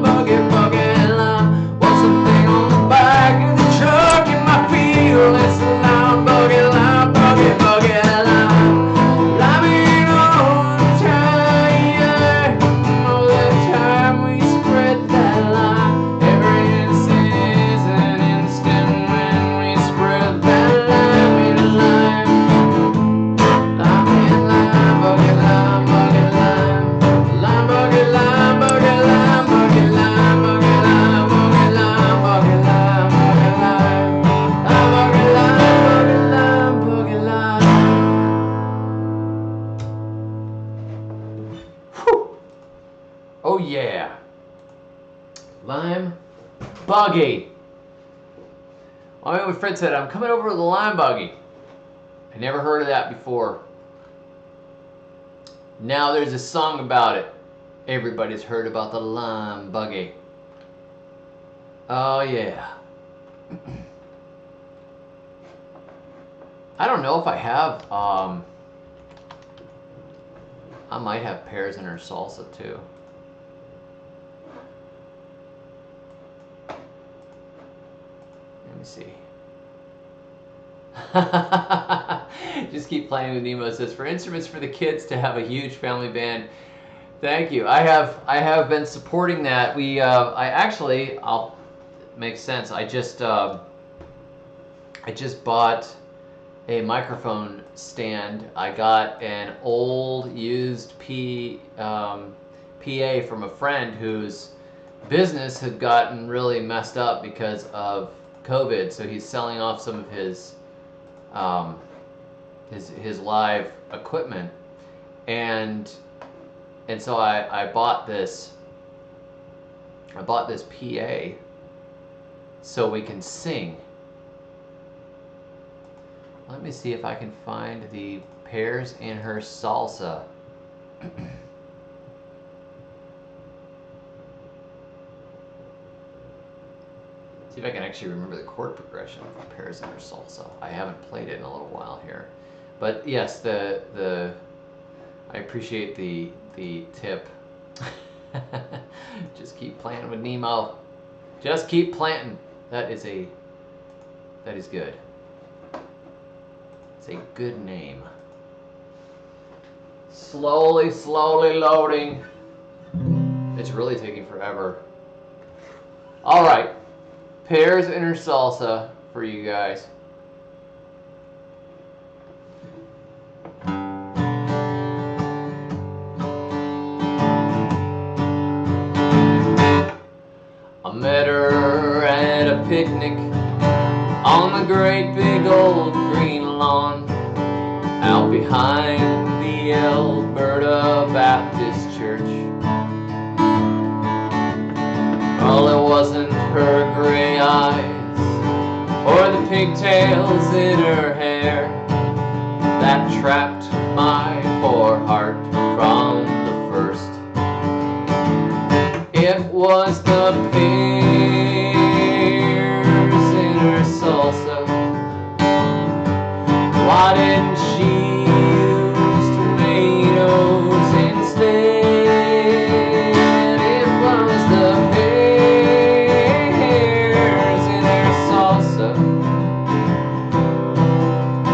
Speaker 1: buggy, buggy lime. What's the thing on the back of the truck in my field? It's a lime buggy, buggy lime. Liming all the time, all the time we spread that lime. Every instant is an instant when we spread that lime in lime. Lime in lime, buggy lime, buggy lime. Lime buggy, lime buggy, lime buggy, lime buggy, lime buggy, lime buggy, lime buggy, lime. Lime buggy, lime buggy, lime buggy, lime. Whew. Oh yeah. Lime Buggy. My friend said, I'm coming over to the Lime Buggy. I never heard of that before. Now there's a song about it. Everybody's heard about the Lime Buggy. Oh, yeah. I don't know if I have, I might have pears in her salsa too. Let me see. Just keep playing with Nemo. It says, for instruments for the kids to have a huge family band. Thank you. I have been supporting that. I'll make sense. I just bought a microphone stand. I got an old used PA from a friend whose business had gotten really messed up because of COVID. So he's selling off some of his live equipment, and so I bought this PA so we can sing. Let me see if I can find the Pears in Her Salsa. See if I can actually remember the chord progression of Pears in Her Salsa. I haven't played it in a little while here. But yes, I appreciate the tip. Just keep playing with Nemo. Just keep planting. That is good. It's a good name. Slowly loading. It's really taking forever. All right. Pears in Her Salsa for you guys. I met her at a picnic on the great big old green lawn out behind the Alberta Baptist Church. Well, it wasn't her gray eyes or the pigtails in her hair that trapped my poor heart from the first. It was the pears in her salsa. Why didn't she use tomatoes instead? It was the pears in her salsa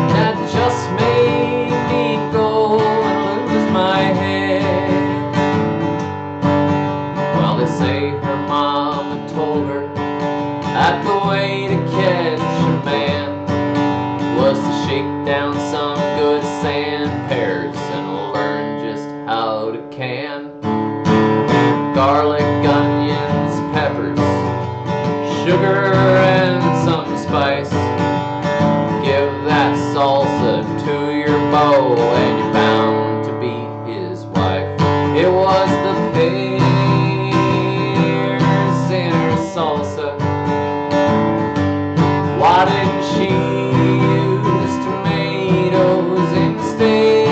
Speaker 1: that just made me go and lose my head. Well, they say her mama told her that the way to catch a man was to shake down some good sand pears and learn just how to can. Garlic, onions, peppers, sugar, and some spice. Give that salsa to your beau and you're bound to be his wife. It was the pears in her salsa. Why didn't she use tomatoes instead?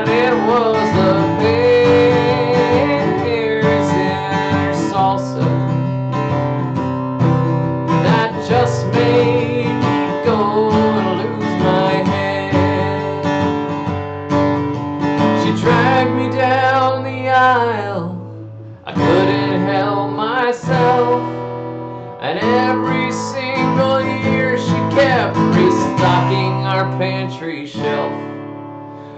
Speaker 1: It was the pears in her salsa that just made me go and lose my head. She dragged me down the aisle. I couldn't help myself. And every single year she kept restocking our pantry shelf.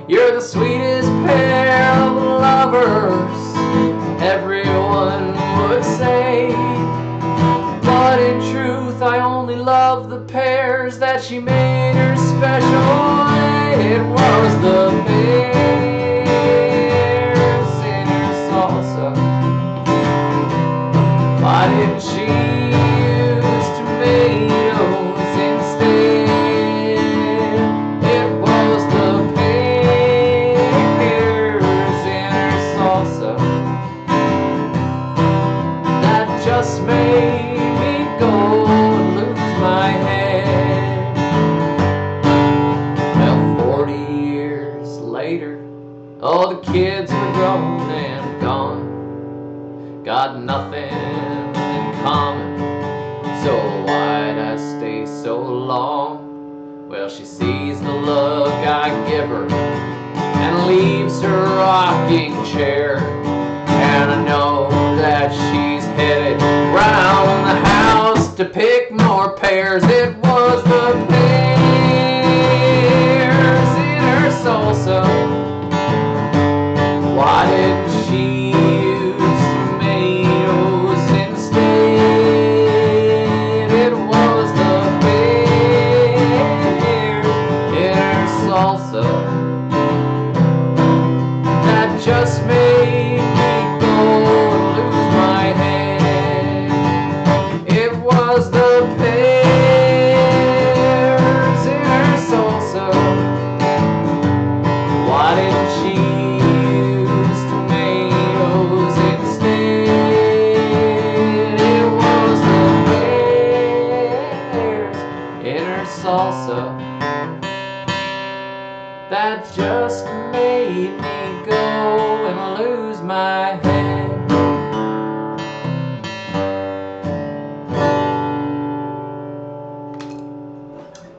Speaker 1: You're the sweetest pair of lovers, everyone would say. But in truth, I only love the pears that she made her special way. It was the pears in her salsa. Why didn't she use tomatoes instead? It was the pears in her salsa that just made me go and lose my head. Well, 40 years later, all the kids were grown and gone. Got nothing in so long. Well, she sees the look I give her and leaves her rocking chair. And I know that she's headed round the house to pick more pears. It was the pears in her salsa. Why didn't she use tomatoes instead? It was the pears in her salsa that just made me go and lose my head. It was the pears in her salsa. Why didn't she use tomatoes instead? It was the pears in her salsa that just made me go and lose my head.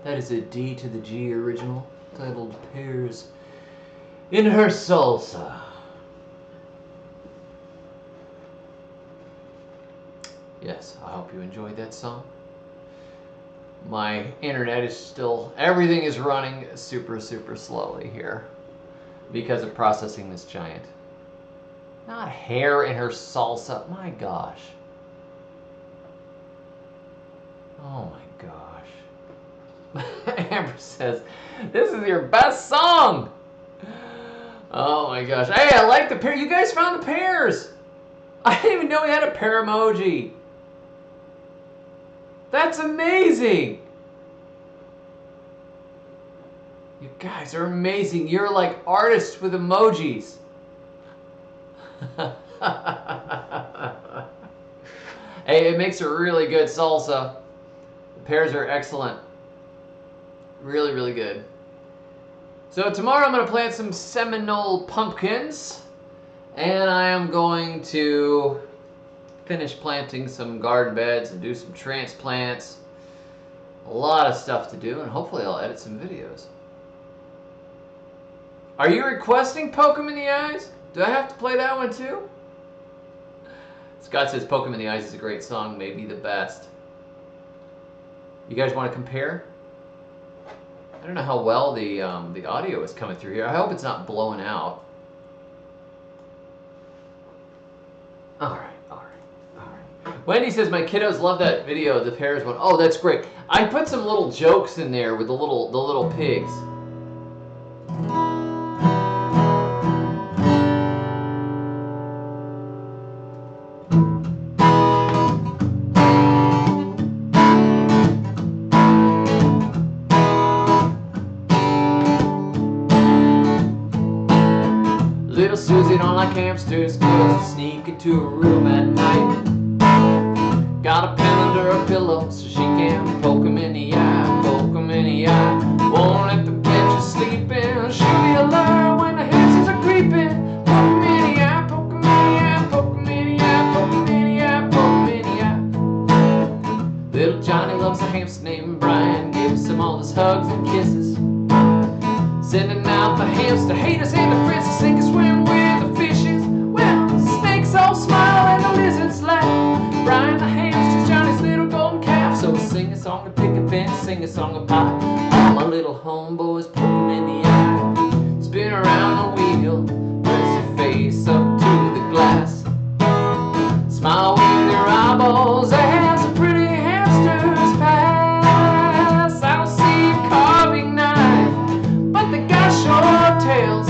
Speaker 1: That is a D to the G original titled Pears in Her Salsa. Yes, I hope you enjoyed that song. My internet is still, everything is running super slowly here because of processing this giant. Not hair in her salsa, my gosh. Oh my gosh. Amber says, this is your best song. Oh my gosh. Hey, I like the pear. You guys found the pears. I didn't even know we had a pear emoji. That's amazing. You guys are amazing. You're like artists with emojis. Hey, it makes a really good salsa. The pears are excellent. Really good. So tomorrow I'm going to plant some Seminole pumpkins. And I am going to finish planting some garden beds and do some transplants. A lot of stuff to do, and hopefully I'll edit some videos. Are you requesting Poke 'em in the Eyes? Do I have to play that one too? Scott says Poke 'em in the Eyes is a great song, maybe the best. You guys want to compare? I don't know how well the audio is coming through here. I hope it's not blowing out. All right. Wendy says my kiddos love that video, the pears one. Oh, that's great. I put some little jokes in there with the little pigs. Little Susie don't like hamsters, cause they sneak into her room at night. Got a pen under her pillow so she can poke 'em in the eye, poke 'em in the eye. Won't let them catch her sleeping. She'll be alert when the hamsters are creeping. Poke 'em in the eye, poke 'em in the eye, poke 'em in the eye, poke 'em in the eye, poke 'em in the eye. Little Johnny loves a hamster named Brian, gives him all his hugs and kisses. Sending out the hamster haters and the friends to sink and swim with the fishes. Well, the snakes all smile and the lizards laugh. Brian the hamster's Johnny's little golden calf. So sing a song of pick a bench, sing a song of pie. All my little homeboys poke 'em in the eye. Spin around the wheel, press your face up to the glass. Smile with your eyeballs as the pretty hamsters pass. I don't see a carving knife, but they got short tails.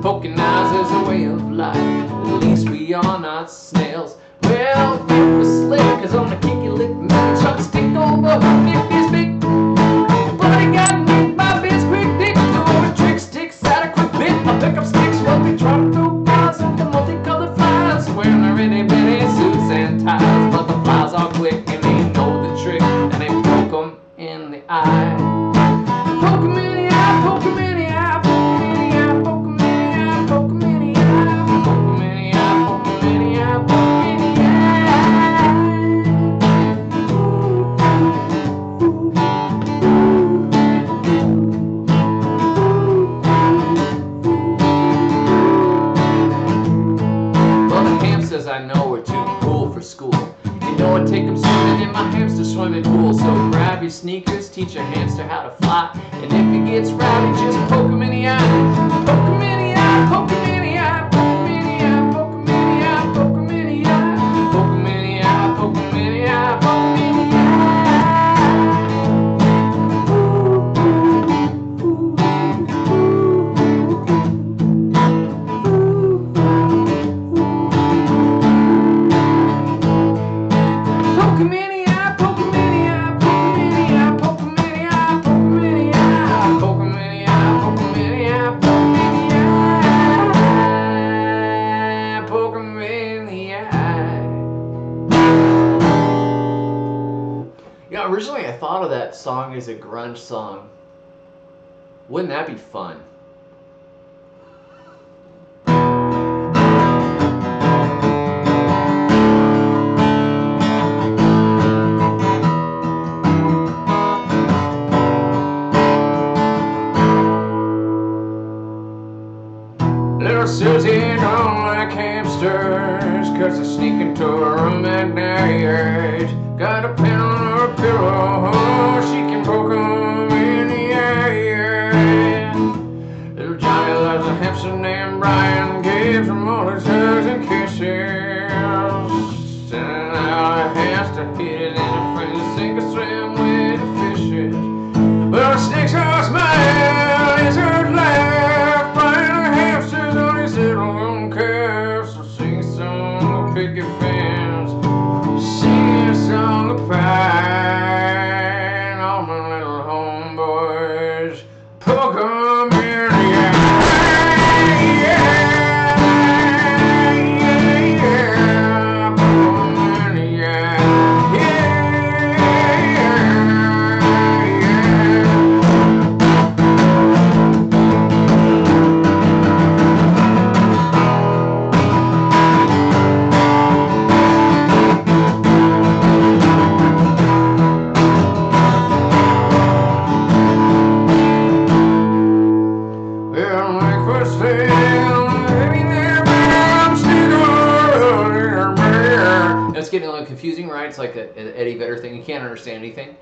Speaker 1: Poking eyes is a way of life. At least we are not snails. Well, it was slick, cause on the kinky lick man shot the stick over Nick is big. But he got nicked by Biz quick dick. Doing a trick, sticks out a quick bit. I pick up sticks while we trot through bars of the multicolored flies. Wearing their itty bitty suits and ties. But the flies are quick and they know the trick. And they poke 'em in the eye. Poke 'em in the eye, poke 'em in the eye, poke 'em in the eye, poke 'em in the eye, poke 'em in the eye, poke 'em in the eye, poke 'em in the eye, poke 'em in the eye. just teach a hamster how to fly. And if he gets rowdy, just poke him in the eye. Poke him in the eye, poke him in the eye, poke him in the eye, poke him in the eye, poke him in the eye, poke him in the eye, poke him in the eye, poke him in the eye. Originally I thought of that song as a grunge song. Wouldn't that be fun? Little Susie don't like hamsters, 'cause they sneak into her room at night. Got a pen on her pillow, she can poke 'em in the eye. Little Johnny loves a hamster named Brian, gives him all his hugs and kisses. Sending out a hamster, hit it in the face, sink or swim with the fishes. Well, snakes are smile, lizards laugh, Brian the hamster's on his little lone calf. So sing a song, picket fence, sing a song of pride. All my little homeboys, poke 'em in the eye. It's getting a little confusing, right? It's like an Eddie Vedder thing. You can't understand anything.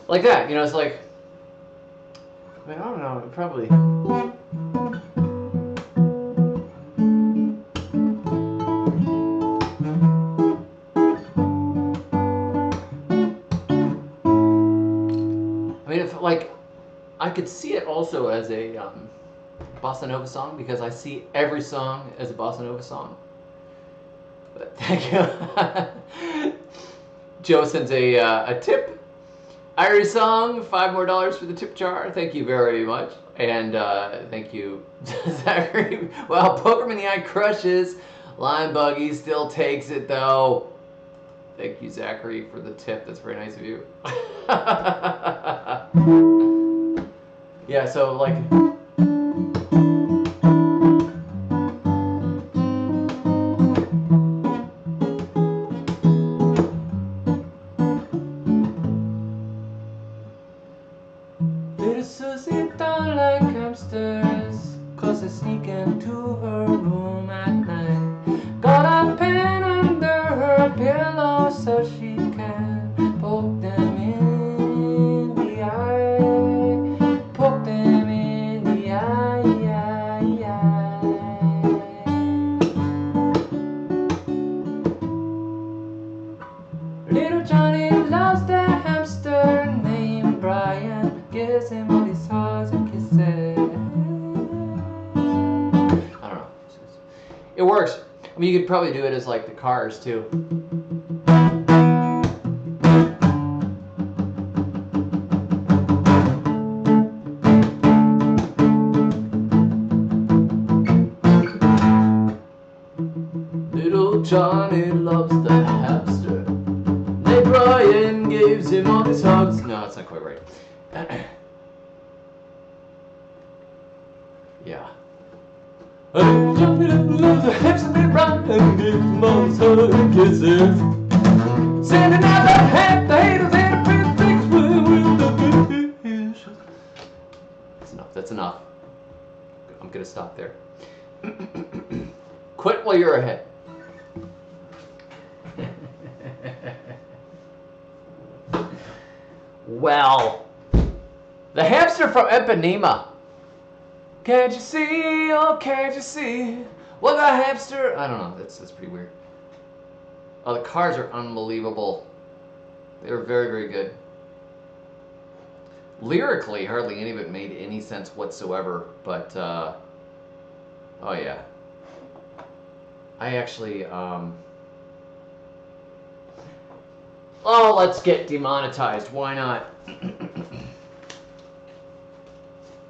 Speaker 1: Like that, you know, it's like, I mean, I don't know, probably. I mean, if, like, I could see it also as a bossa nova song, because I see every song as a bossa nova song. But thank you. Joe sends a tip. Irish song, $5 more for the tip jar. Thank you very much. And thank you, Zachary. Well, poke 'em in the eye crushes. Lime Buggy still takes it though. Thank you, Zachary, for the tip. That's very nice of you. Yeah, so like. Little Susie don't like hamsters, 'cause they sneak into her room at night. Got a pen under her pillow so she can poke them in the eye. Poke them in the eye, Little Johnny loves the hamster named Brian, gives him all his hugs and kisses. It works. I mean, you could probably do it as like the Cars too. Little Johnny loves the hamster. Nate Ryan gives him all his hugs. No, that's not quite right. Yeah. Johnny loves the hamster. Nate Ryan gives him all his hugs and kisses. Sending out the hat, the haters, and the pretty things with the fish. That's enough. That's enough. I'm gonna stop there. Quit while you're ahead. Well, the hamster from Ipanema. Can't you see? Oh, can't you see? Well, the hamster. I don't know. That's pretty weird. Oh, the Cars are unbelievable. They're very, very good. Lyrically, hardly any of it made any sense whatsoever. But oh yeah. I actually oh, let's get demonetized. Why not?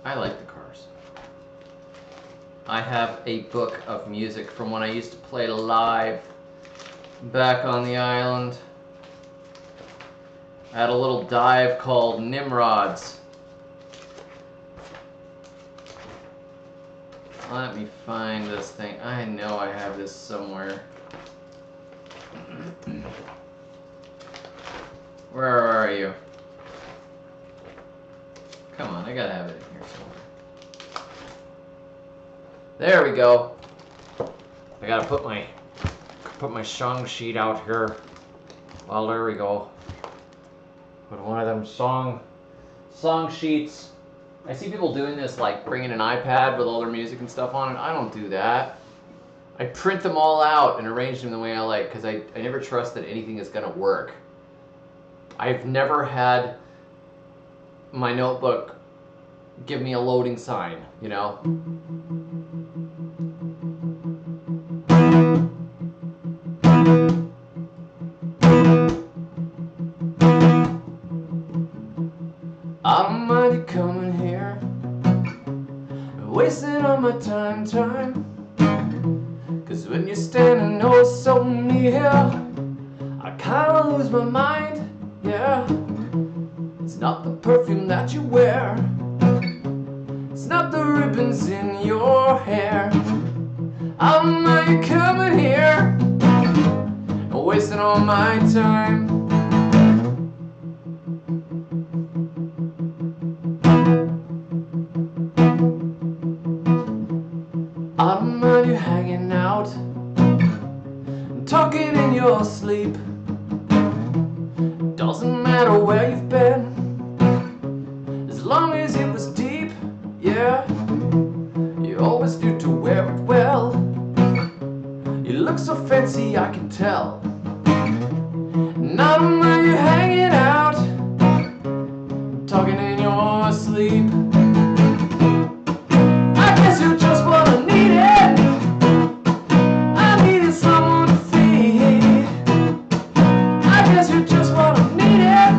Speaker 1: I like the Cars. I have a book of music from when I used to play live back on the island. I had a little dive called Nimrods. Let me find this thing. I know I have this somewhere. Where are you? Come on, I gotta have it in here somewhere. There we go. I gotta put my song sheet out here. Well, there we go. Put one of them song sheets. I see people doing this, like bringing an iPad with all their music and stuff on it. I don't do that. I print them all out and arrange them the way I like, because I never trust that anything is gonna work. I've never had my notebook give me a loading sign, you know? I'm mighty coming here, wasting all my time. Cause when you're standing oh so near, I kinda lose my mind. Yeah, it's not the perfume that you wear, it's not the ribbons in your hair. I'm coming here, wasting all my time. I don't mind you hanging out and talking in your sleep. Doesn't matter where you've been, as long as it was deep, yeah. You always do to wear it well. You look so fancy, I can tell. And I don't mind you hanging out, talking in your sleep. I guess you just wanna need it. I needed someone to feed. I guess you just wanna need it.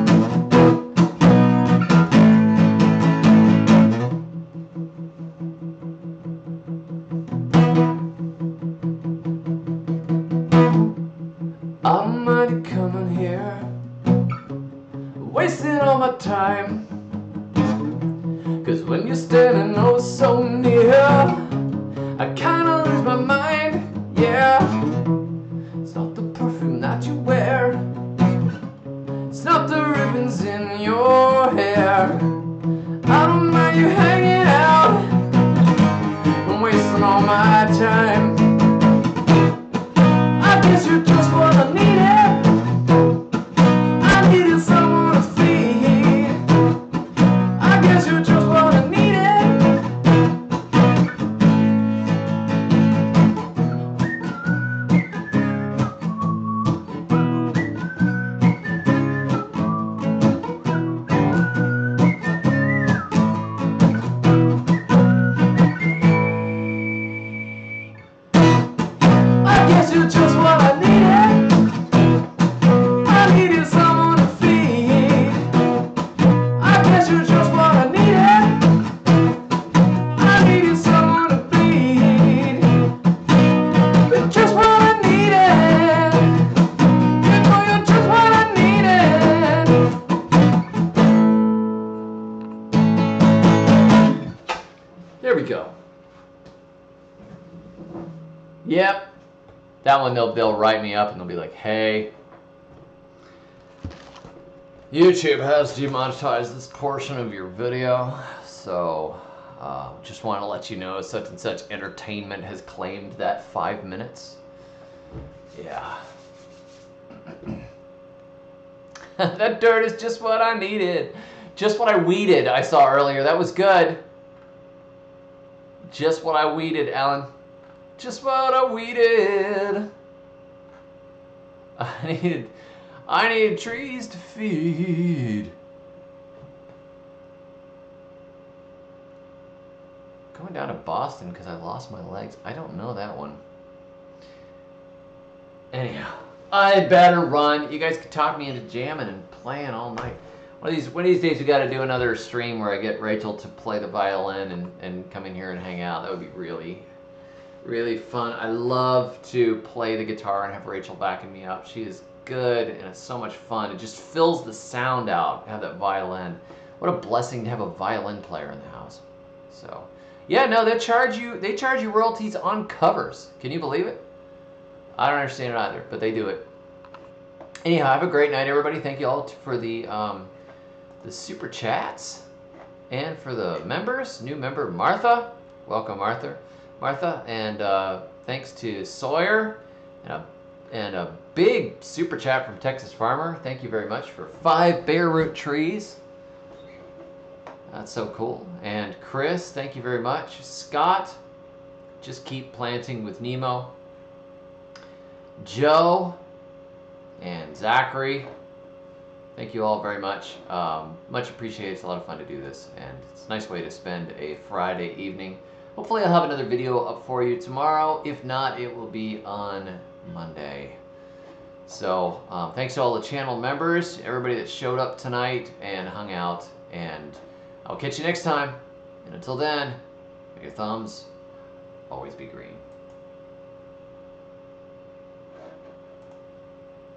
Speaker 1: I'm mighty coming here, wasting all my time. Cause when you're standing oh so near, I kinda lose my mind, yeah. It's not the perfume that you wear, it's not the ribbons in your hair. I don't mind you hanging out and wasting all my time. I guess you just wanna need it. I needed someone to feed. I guess you just wanna need it. Yep. That one they'll write me up and they'll be like, hey, YouTube has demonetized this portion of your video, so just want to let you know such and such entertainment has claimed that 5 minutes. Yeah. That dirt is just what I needed. Just what I weeded, I saw earlier. That was good. Just what I weeded, Alan. Just what I weeded. I need trees to feed. Going down to Boston because I lost my legs. I don't know that one. Anyhow, I better run. You guys can talk me into jamming and playing all night. One of these days we got to do another stream where I get Rachel to play the violin and come in here and hang out. That would be really, really fun. I love to play the guitar and have Rachel backing me up. She is good and it's so much fun. It just fills the sound out, have that violin. What a blessing to have a violin player in the house. So, yeah, no, they charge you royalties on covers. Can you believe it? I don't understand it either, but they do it. Anyhow, have a great night, everybody. Thank you all for the super chats and for the members. New member Martha, welcome Martha, and thanks to Sawyer and a big super chat from Texas Farmer. Thank you very much for 5 bare root trees. That's so cool. And Chris, thank you very much. Scott, just keep planting with Nemo. Joe and Zachary, thank you all very much. Much appreciated. It's a lot of fun to do this, and it's a nice way to spend a Friday evening. Hopefully I'll have another video up for you tomorrow. If not, it will be on Monday. So thanks to all the channel members, everybody that showed up tonight and hung out, and I'll catch you next time. And until then, may your thumbs always be green.